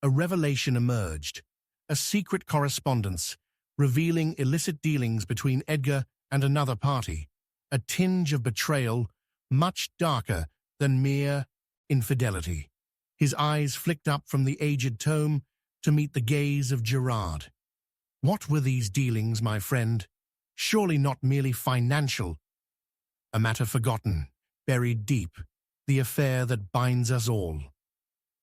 a revelation emerged, a secret correspondence revealing illicit dealings between Edgar and another party, a tinge of betrayal much darker than mere infidelity. His eyes flicked up from the aged tome to meet the gaze of Gerard. "What were these dealings, my friend? Surely not merely financial. A matter forgotten, buried deep, the affair that binds us all."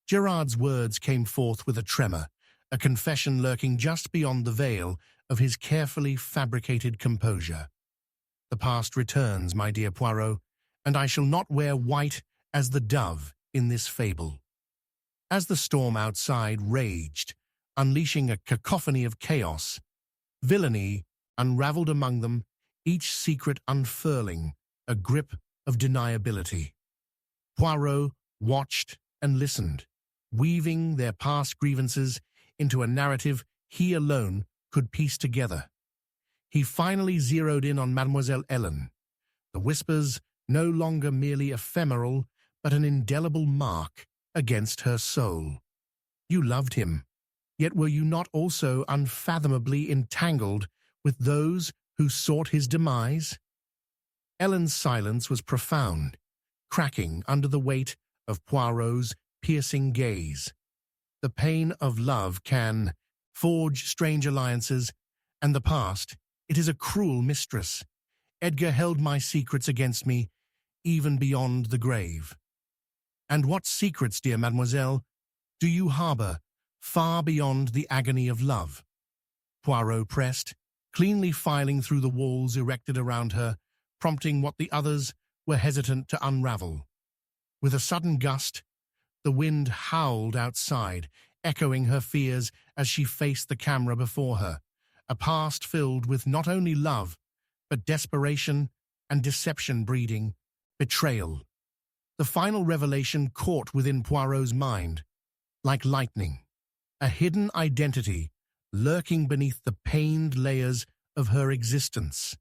Gerard's words came forth with a tremor, a confession lurking just beyond the veil of his carefully fabricated composure. "The past returns, my dear Poirot, and I shall not wear white as the dove in this fable." As the storm outside raged, unleashing a cacophony of chaos, villainy unraveled among them, each secret unfurling a grip of deniability. Poirot watched and listened, weaving their past grievances into a narrative he alone could piece together. He finally zeroed in on Mademoiselle Ellen, the whispers no longer merely ephemeral, but an indelible mark against her soul. "You loved him, yet were you not also unfathomably entangled with those who sought his demise?" Ellen's silence was profound, cracking under the weight of Poirot's piercing gaze. The pain of love can forge strange alliances, and the past, it is a cruel mistress. Edgar held my secrets against me, even beyond the grave. "And what secrets, dear mademoiselle, do you harbor far beyond the agony of love?" Poirot pressed, cleanly filing through the walls erected around her, prompting what the others were hesitant to unravel. With a sudden gust, the wind howled outside, echoing her fears as she faced the camera before her, a past filled with not only love, but desperation and deception breeding betrayal. The final revelation caught within Poirot's mind, like lightning, a hidden identity lurking beneath the pained layers of her existence.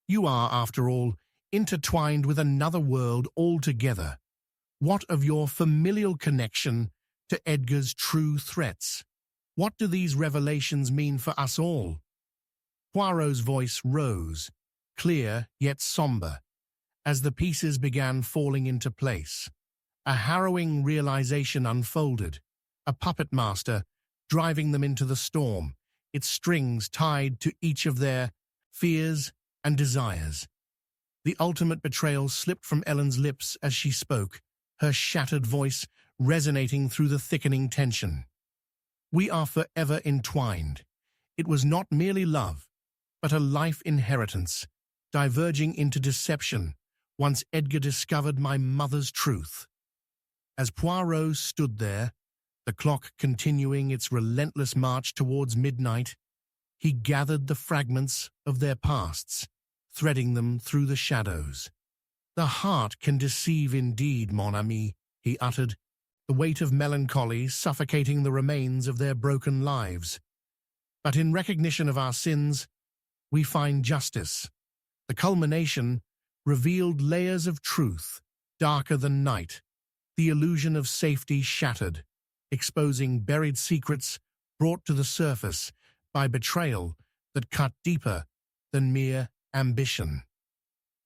You are, after all, intertwined with another world altogether. What of your familial connection to Edgar's true threats? What do these revelations mean for us all? Poirot's voice rose, clear yet somber, as the pieces began falling into place. A harrowing realization unfolded, a puppet master driving them into the storm, its strings tied to each of their fears and desires. The ultimate betrayal slipped from Ellen's lips as she spoke, her shattered voice resonating through the thickening tension. We are forever entwined. It was not merely love, but a life inheritance, diverging into deception once Edgar discovered my mother's truth. As Poirot stood there, the clock continuing its relentless march towards midnight, he gathered the fragments of their pasts, threading them through the shadows. The heart can deceive indeed, mon ami, he uttered, the weight of melancholy suffocating the remains of their broken lives. But in recognition of our sins, we find justice. The culmination revealed layers of truth, darker than night, the illusion of safety shattered, exposing buried secrets brought to the surface by betrayal that cut deeper than mere ambition.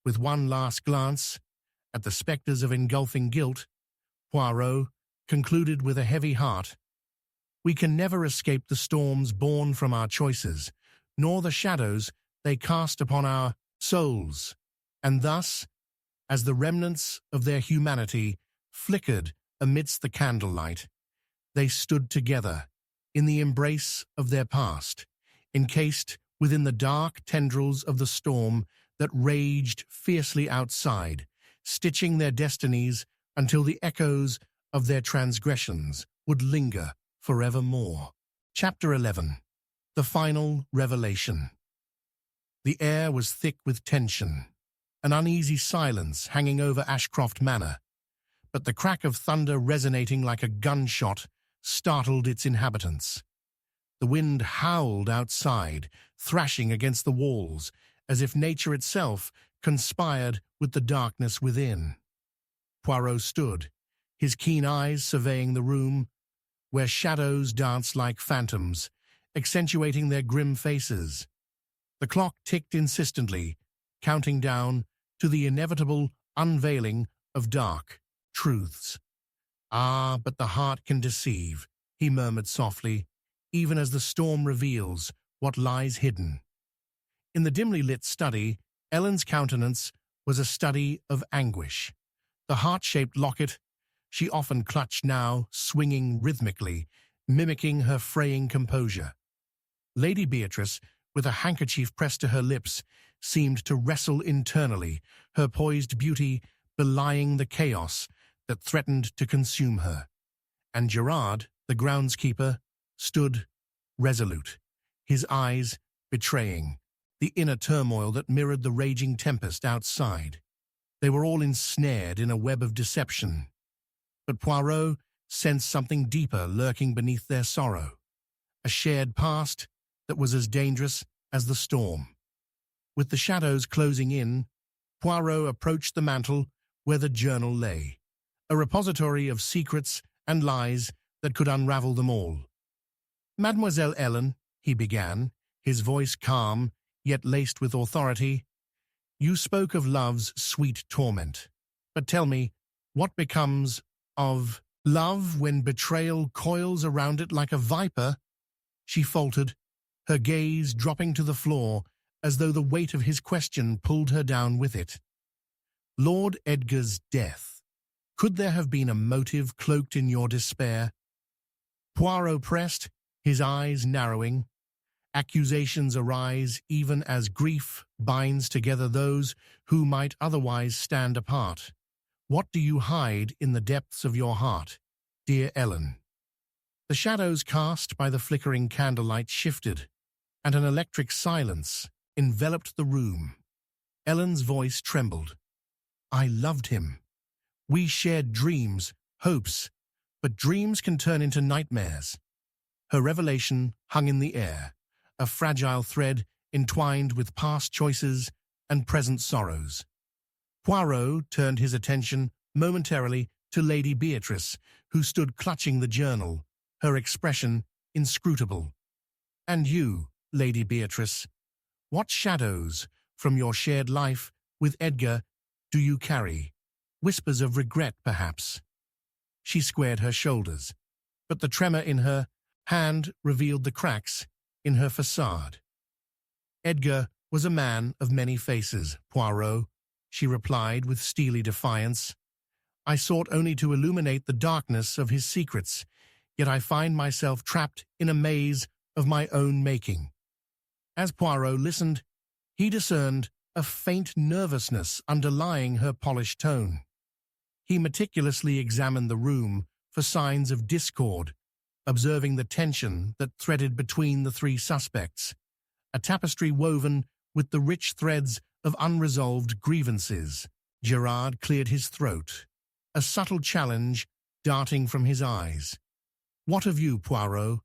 With one last glance at the spectres of engulfing guilt, Poirot concluded with a heavy heart, "We can never escape the storms born from our choices, nor the shadows they cast upon our souls." And thus, as the remnants of their humanity flickered amidst the candlelight, they stood together in the embrace of their past, encased within the dark tendrils of the storm that raged fiercely outside, stitching their destinies until the echoes of their transgressions would linger forevermore. Chapter 11. The Final Revelation. The air was thick with tension, an uneasy silence hanging over Ashcroft Manor, but the crack of thunder resonating like a gunshot startled its inhabitants. The wind howled outside, thrashing against the walls, as if nature itself conspired with the darkness within. Poirot stood, his keen eyes surveying the room, where shadows danced like phantoms, accentuating their grim faces. The clock ticked insistently, counting down to the inevitable unveiling of dark truths. "Ah, but the heart can deceive," he murmured softly, "even as the storm reveals what lies hidden." In the dimly lit study, Ellen's countenance was a study of anguish. The heart-shaped locket she often clutched now swinging rhythmically, mimicking her fraying composure. Lady Beatrice, with a handkerchief pressed to her lips, seemed to wrestle internally, her poised beauty belying the chaos that threatened to consume her. And Gerard, the groundskeeper, stood resolute, his eyes betraying the inner turmoil that mirrored the raging tempest outside. They were all ensnared in a web of deception. But Poirot sensed something deeper lurking beneath their sorrow, a shared past that was as dangerous as the storm. With the shadows closing in, Poirot approached the mantel where the journal lay, a repository of secrets and lies that could unravel them all. "Mademoiselle Ellen," he began, his voice calm, yet laced with authority, "you spoke of love's sweet torment. But tell me, what becomes of love when betrayal coils around it like a viper?" She faltered, her gaze dropping to the floor as though the weight of his question pulled her down with it. "Lord Edgar's death. Could there have been a motive cloaked in your despair?" Poirot pressed, his eyes narrowing. Accusations arise even as grief binds together those who might otherwise stand apart. What do you hide in the depths of your heart, dear Ellen? The shadows cast by the flickering candlelight shifted, and an electric silence enveloped the room. Ellen's voice trembled. I loved him. We shared dreams, hopes, but dreams can turn into nightmares. Her revelation hung in the air, a fragile thread entwined with past choices and present sorrows. Poirot turned his attention momentarily to Lady Beatrice, who stood clutching the journal, her expression inscrutable. And you, Lady Beatrice, what shadows from your shared life with Edgar do you carry? Whispers of regret, perhaps? She squared her shoulders, but the tremor in her hand revealed the cracks in her facade. Edgar was a man of many faces, Poirot, she replied with steely defiance. I sought only to illuminate the darkness of his secrets, yet I find myself trapped in a maze of my own making. As Poirot listened, he discerned a faint nervousness underlying her polished tone. He meticulously examined the room for signs of discord, observing the tension that threaded between the three suspects, a tapestry woven with the rich threads of unresolved grievances. Gerard cleared his throat, a subtle challenge darting from his eyes. What of you, Poirot?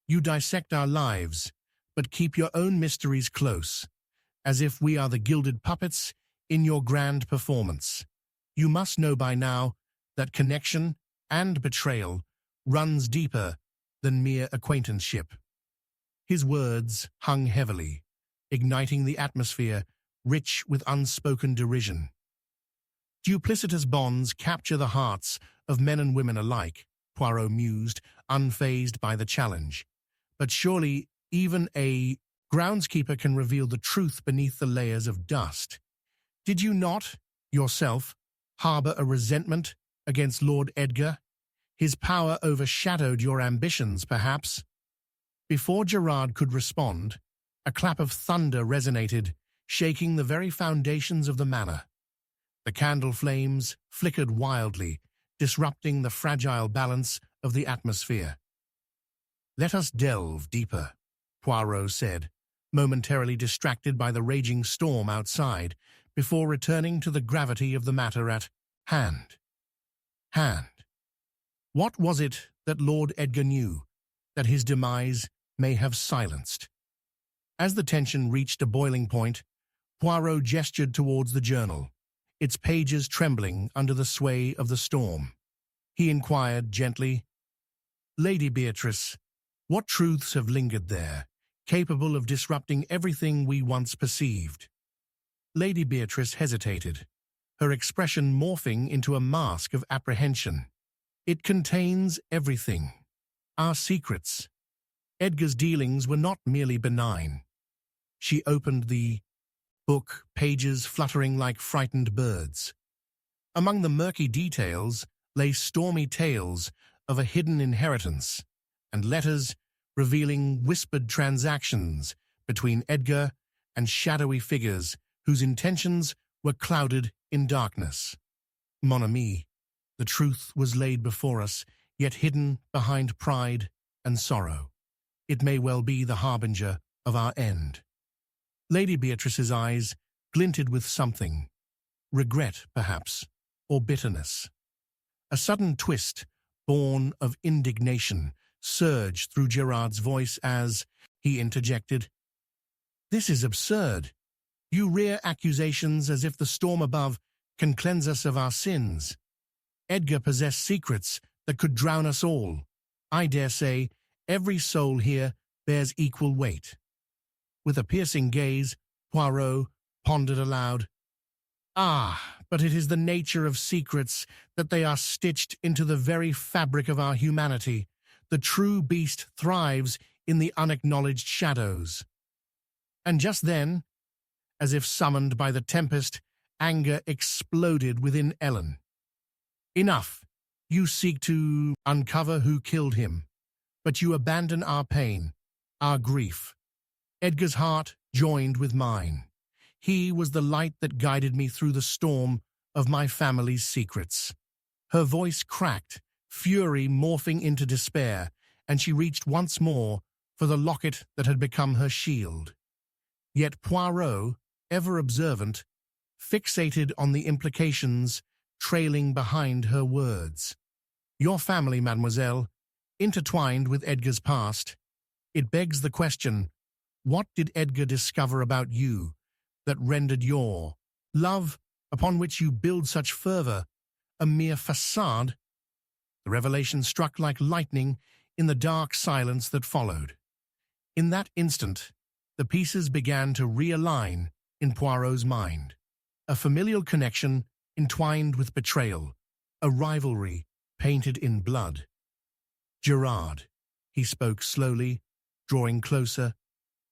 You dissect our lives, but keep your own mysteries close, as if we are the gilded puppets in your grand performance. You must know by now that connection and betrayal runs deeper than mere acquaintanceship. His words hung heavily, igniting the atmosphere rich with unspoken derision. Duplicitous bonds capture the hearts of men and women alike, Poirot mused, unfazed by the challenge. But surely even a groundskeeper can reveal the truth beneath the layers of dust. Did you not, yourself, harbor a resentment against Lord Edgar? His power overshadowed your ambitions, perhaps. Before Gerard could respond, a clap of thunder resonated, shaking the very foundations of the manor. The candle flames flickered wildly, disrupting the fragile balance of the atmosphere. Let us delve deeper, Poirot said, momentarily distracted by the raging storm outside, before returning to the gravity of the matter at hand. What was it that Lord Edgar knew, that his demise may have silenced? As the tension reached a boiling point, Poirot gestured towards the journal, its pages trembling under the sway of the storm. He inquired gently, Lady Beatrice, what truths have lingered there, capable of disrupting everything we once perceived? Lady Beatrice hesitated, her expression morphing into a mask of apprehension. It contains everything. Our secrets. Edgar's dealings were not merely benign. She opened the book, pages fluttering like frightened birds. Among the murky details lay stormy tales of a hidden inheritance, and letters revealing whispered transactions between Edgar and shadowy figures whose intentions were clouded in darkness. Mon ami, the truth was laid before us, yet hidden behind pride and sorrow. It may well be the harbinger of our end. Lady Beatrice's eyes glinted with something, regret, perhaps, or bitterness. A sudden twist, born of indignation, surged through Gerard's voice as he interjected, This is absurd. You rear accusations as if the storm above can cleanse us of our sins. Edgar possessed secrets that could drown us all. I dare say every soul here bears equal weight. With a piercing gaze, Poirot pondered aloud, but it is the nature of secrets that they are stitched into the very fabric of our humanity. The true beast thrives in the unacknowledged shadows. And just then, as if summoned by the tempest, anger exploded within Ellen. Enough! You seek to uncover who killed him, but you abandon our pain, our grief. Edgar's heart joined with mine. He was the light that guided me through the storm of my family's secrets. Her voice cracked, fury morphing into despair, and she reached once more for the locket that had become her shield. Yet Poirot, ever observant, fixated on the implications trailing behind her words. Your family, mademoiselle, intertwined with Edgar's past. It begs the question, what did Edgar discover about you that rendered your love, upon which you build such fervor, a mere facade? The revelation struck like lightning in the dark silence that followed. In that instant, the pieces began to realign in Poirot's mind. A familial connection entwined with betrayal, a rivalry painted in blood. Gerard, he spoke slowly, drawing closer,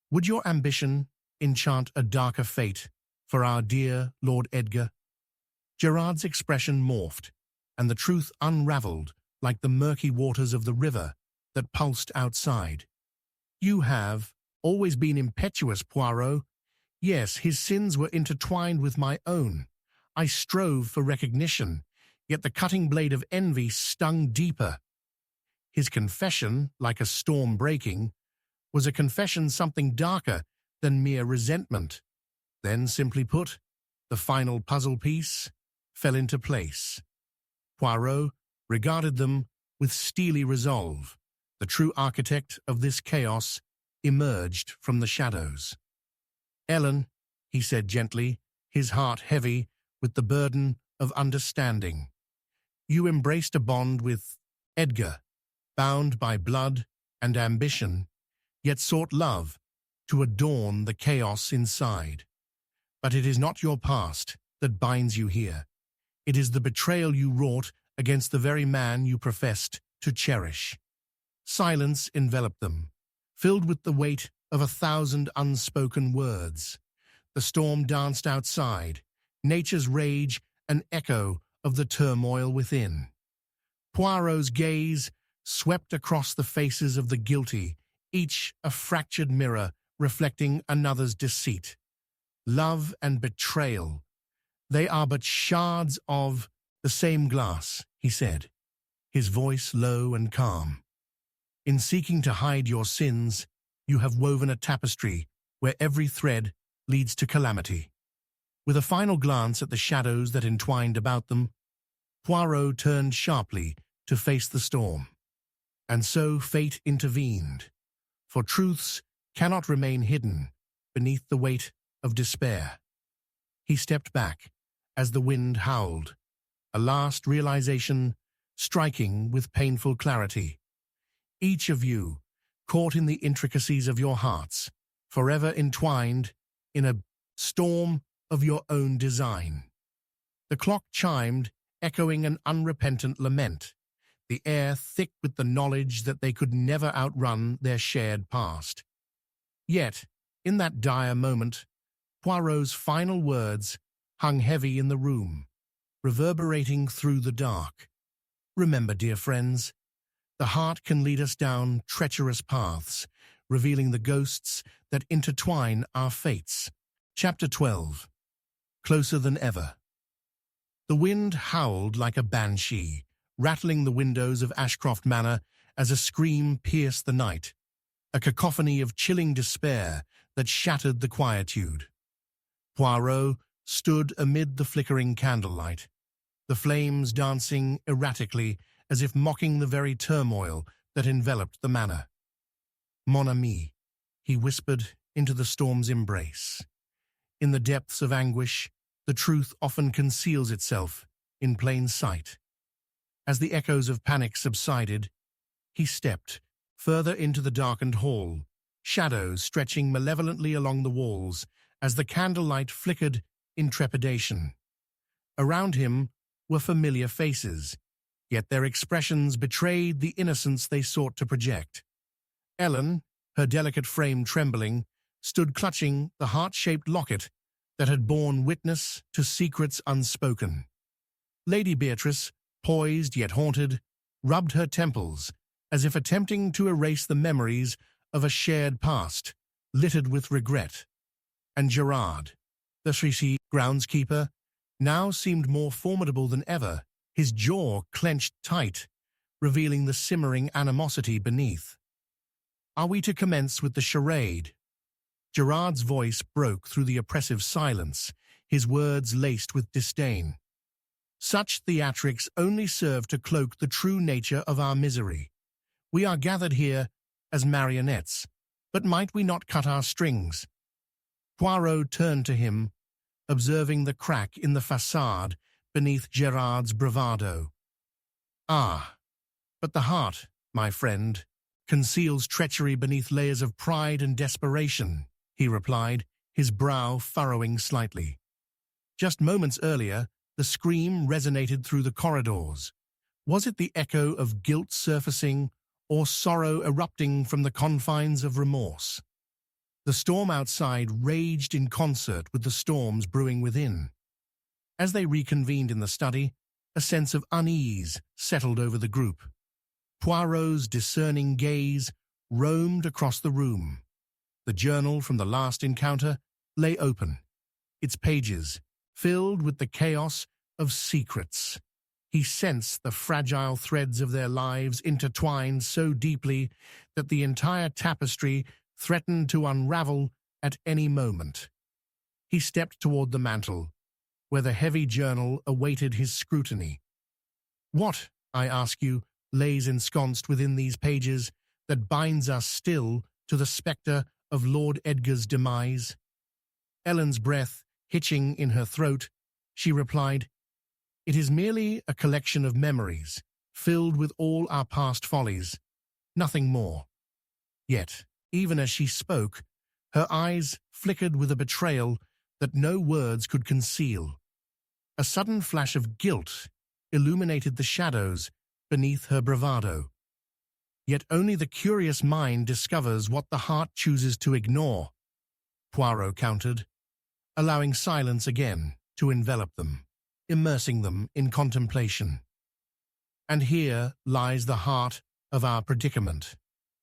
would your ambition enchant a darker fate for our dear Lord Edgar? Gerard's expression morphed, and the truth unraveled like the murky waters of the river that pulsed outside. You have always been impetuous, Poirot. Yes, his sins were intertwined with my own. I strove for recognition, yet the cutting blade of envy stung deeper. His confession, like a storm breaking, was a confession something darker than mere resentment. Then, simply put, the final puzzle piece fell into place. Poirot regarded them with steely resolve. The true architect of this chaos emerged from the shadows. Ellen, he said gently, his heart heavy with the burden of understanding. You embraced a bond with Edgar, bound by blood and ambition, yet sought love to adorn the chaos inside. But it is not your past that binds you here. It is the betrayal you wrought against the very man you professed to cherish. Silence enveloped them, filled with the weight of 1,000 unspoken words. The storm danced outside, nature's rage an echo of the turmoil within. Poirot's gaze swept across the faces of the guilty, each a fractured mirror reflecting another's deceit. Love and betrayal, they are but shards of the same glass, he said, his voice low and calm. In seeking to hide your sins, you have woven a tapestry where every thread leads to calamity. With a final glance at the shadows that entwined about them, Poirot turned sharply to face the storm. And so fate intervened, for truths cannot remain hidden beneath the weight of despair. He stepped back as the wind howled, a last realization striking with painful clarity. Each of you, caught in the intricacies of your hearts, forever entwined in a storm of your own design. The clock chimed, echoing an unrepentant lament, the air thick with the knowledge that they could never outrun their shared past. Yet, in that dire moment, Poirot's final words hung heavy in the room, reverberating through the dark. Remember, dear friends, the heart can lead us down treacherous paths, revealing the ghosts that intertwine our fates. Chapter 12. Closer than ever. The wind howled like a banshee, rattling the windows of Ashcroft Manor as a scream pierced the night, a cacophony of chilling despair that shattered the quietude. Poirot stood amid the flickering candlelight, the flames dancing erratically as if mocking the very turmoil that enveloped the manor. Mon ami, he whispered into the storm's embrace. In the depths of anguish, the truth often conceals itself in plain sight. As the echoes of panic subsided, he stepped further into the darkened hall, shadows stretching malevolently along the walls as the candlelight flickered in trepidation. Around him were familiar faces, yet their expressions betrayed the innocence they sought to project. Ellen, her delicate frame trembling, stood clutching the heart-shaped locket that had borne witness to secrets unspoken. Lady Beatrice, poised yet haunted, rubbed her temples as if attempting to erase the memories of a shared past, littered with regret, and Gerard, the Shrisi groundskeeper, now seemed more formidable than ever, his jaw clenched tight, revealing the simmering animosity beneath. "Are we to commence with the charade?" Gerard's voice broke through the oppressive silence, his words laced with disdain. "Such theatrics only serve to cloak the true nature of our misery. We are gathered here as marionettes, but might we not cut our strings?" Poirot turned to him, observing the crack in the façade beneath Gerard's bravado. "Ah, but the heart, my friend, conceals treachery beneath layers of pride and desperation," he replied, his brow furrowing slightly. Just moments earlier, the scream resonated through the corridors. Was it the echo of guilt surfacing, or sorrow erupting from the confines of remorse? The storm outside raged in concert with the storms brewing within. As they reconvened in the study, a sense of unease settled over the group. Poirot's discerning gaze roamed across the room. The journal from the last encounter lay open, its pages filled with the chaos of secrets. He sensed the fragile threads of their lives intertwined so deeply that the entire tapestry threatened to unravel at any moment. He stepped toward the mantel, where the heavy journal awaited his scrutiny. "What, I ask you, lays ensconced within these pages that binds us still to the spectre of Lord Edgar's demise?" Ellen's breath hitching in her throat, she replied, "It is merely a collection of memories, filled with all our past follies, nothing more." Yet, even as she spoke, her eyes flickered with a betrayal that no words could conceal. A sudden flash of guilt illuminated the shadows beneath her bravado. Yet only the curious mind discovers what the heart chooses to ignore, Poirot countered, allowing silence again to envelop them, immersing them in contemplation. "And here lies the heart of our predicament.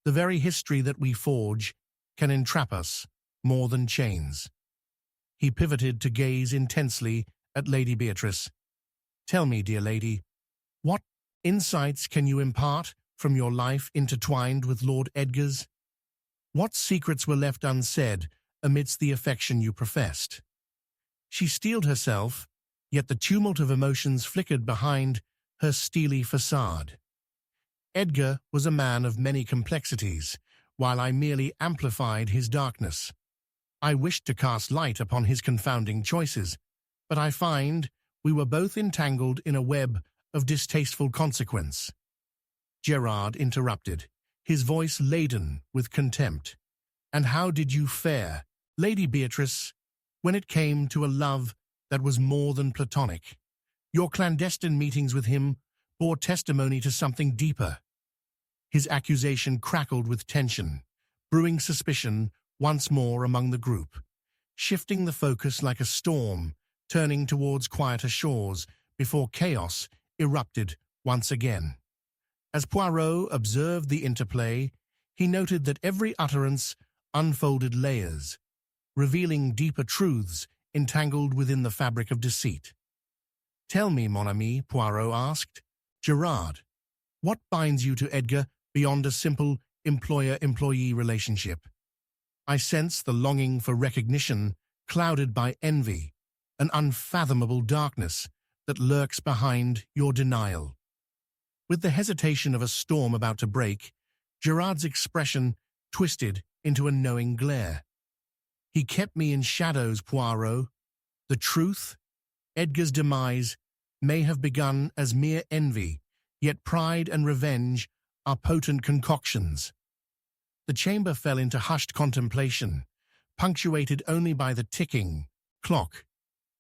The very history that we forge can entrap us more than chains." He pivoted to gaze intensely at Lady Beatrice. "Tell me, dear lady, what insights can you impart from your life intertwined with Lord Edgar's? What secrets were left unsaid amidst the affection you professed?" She steeled herself, yet the tumult of emotions flickered behind her steely facade. "Edgar was a man of many complexities, while I merely amplified his darkness. I wished to cast light upon his confounding choices, but I find we were both entangled in a web of distasteful consequence." Gerard interrupted, his voice laden with contempt. "And how did you fare, Lady Beatrice, when it came to a love that was more than platonic? Your clandestine meetings with him bore testimony to something deeper." His accusation crackled with tension, brewing suspicion once more among the group, shifting the focus like a storm, turning towards quieter shores before chaos erupted once again. As Poirot observed the interplay, he noted that every utterance unfolded layers, revealing deeper truths entangled within the fabric of deceit. "Tell me, mon ami," Poirot asked, "Gerard, what binds you to Edgar beyond a simple employer-employee relationship? I sense the longing for recognition clouded by envy, an unfathomable darkness that lurks behind your denial." With the hesitation of a storm about to break, Gerard's expression twisted into a knowing glare. "He kept me in shadows, Poirot. The truth, Edgar's demise, may have begun as mere envy, yet pride and revenge are potent concoctions." The chamber fell into hushed contemplation, punctuated only by the ticking clock,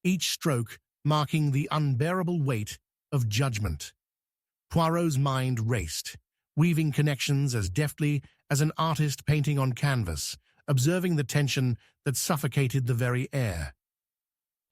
each stroke marking the unbearable weight of judgment. Poirot's mind raced, weaving connections as deftly as an artist painting on canvas, observing the tension that suffocated the very air.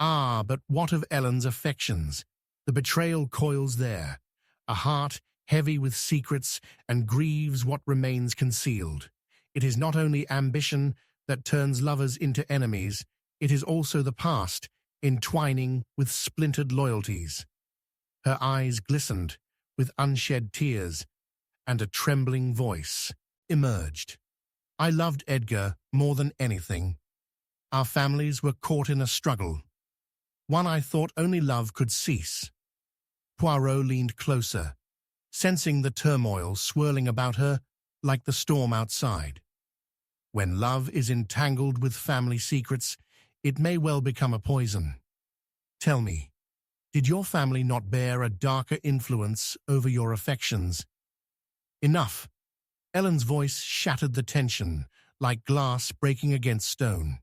Ah, but what of Ellen's affections? The betrayal coils there, a heart heavy with secrets and grieves what remains concealed. It is not only ambition that turns lovers into enemies, it is also the past, entwining with splintered loyalties. Her eyes glistened with unshed tears, and a trembling voice emerged. I loved Edgar more than anything. Our families were caught in a struggle, one I thought only love could cease. Poirot leaned closer, sensing the turmoil swirling about her like the storm outside. When love is entangled with family secrets, it may well become a poison. Tell me, did your family not bear a darker influence over your affections? Enough. Ellen's voice shattered the tension, like glass breaking against stone.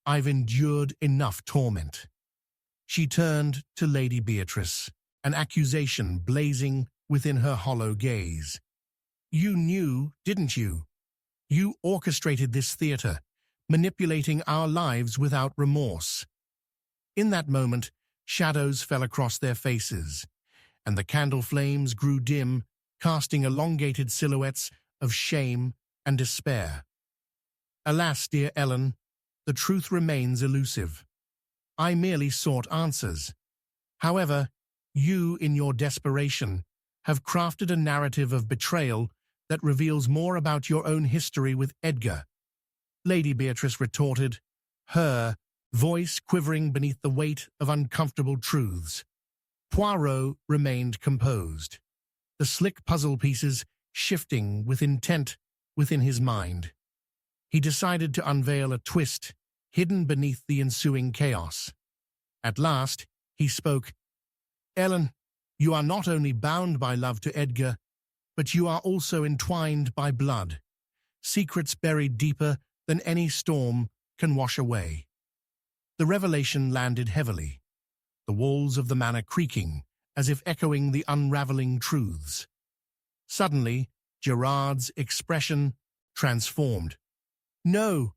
I've endured enough torment. She turned to Lady Beatrice, an accusation blazing within her hollow gaze. You knew, didn't you? You orchestrated this theater, manipulating our lives without remorse. In that moment, shadows fell across their faces, and the candle flames grew dim, casting elongated silhouettes of shame and despair. Alas, dear Ellen, the truth remains elusive. I merely sought answers. However, you, in your desperation, have crafted a narrative of betrayal that reveals more about your own history with Edgar. Lady Beatrice retorted, her voice quivering beneath the weight of uncomfortable truths. Poirot remained composed, the slick puzzle pieces shifting with intent within his mind. He decided to unveil a twist hidden beneath the ensuing chaos. At last, he spoke. Ellen, you are not only bound by love to Edgar, but you are also entwined by blood, secrets buried deeper than any storm can wash away. The revelation landed heavily, the walls of the manor creaking as if echoing the unraveling truths. Suddenly, Gerard's expression transformed. No,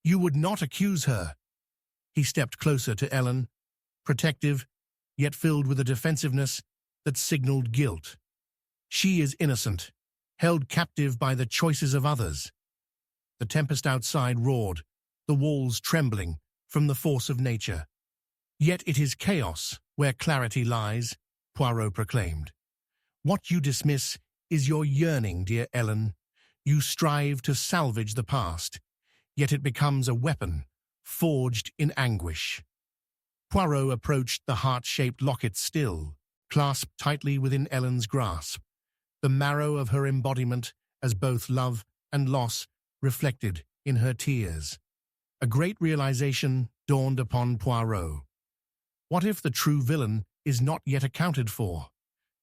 you would not accuse her. He stepped closer to Ellen, protective, yet filled with a defensiveness that signaled guilt. She is innocent, held captive by the choices of others. The tempest outside roared, the walls trembling from the force of nature. Yet it is chaos where clarity lies, Poirot proclaimed. What you dismiss is your yearning, dear Ellen. You strive to salvage the past, yet it becomes a weapon, forged in anguish. Poirot approached the heart-shaped locket still, clasped tightly within Ellen's grasp, the marrow of her embodiment as both love and loss reflected in her tears. A great realization dawned upon Poirot. What if the true villain is not yet accounted for?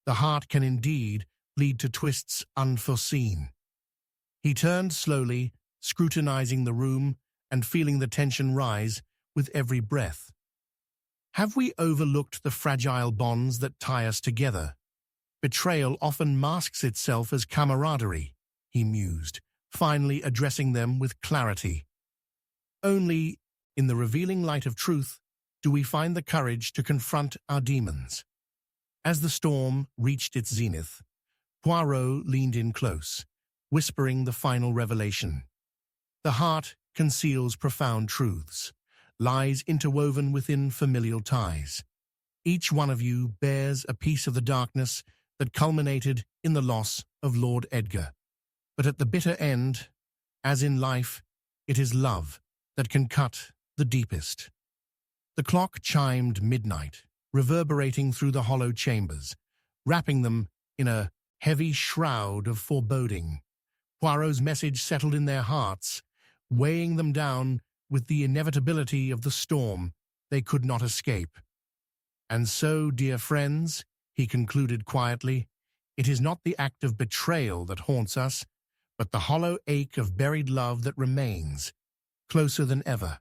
The heart can indeed lead to twists unforeseen. He turned slowly, scrutinizing the room and feeling the tension rise with every breath. Have we overlooked the fragile bonds that tie us together? Betrayal often masks itself as camaraderie, he mused, finally addressing them with clarity. Only in the revealing light of truth do we find the courage to confront our demons. As the storm reached its zenith, Poirot leaned in close, whispering the final revelation. The heart conceals profound truths, lies interwoven within familial ties. Each one of you bears a piece of the darkness that culminated in the loss of Lord Edgar. But at the bitter end, as in life, it is love that can cut the deepest. The clock chimed midnight, reverberating through the hollow chambers, wrapping them in a heavy shroud of foreboding. Poirot's message settled in their hearts, weighing them down with the inevitability of the storm they could not escape. And so, dear friends, he concluded quietly, it is not the act of betrayal that haunts us, but the hollow ache of buried love that remains, closer than ever.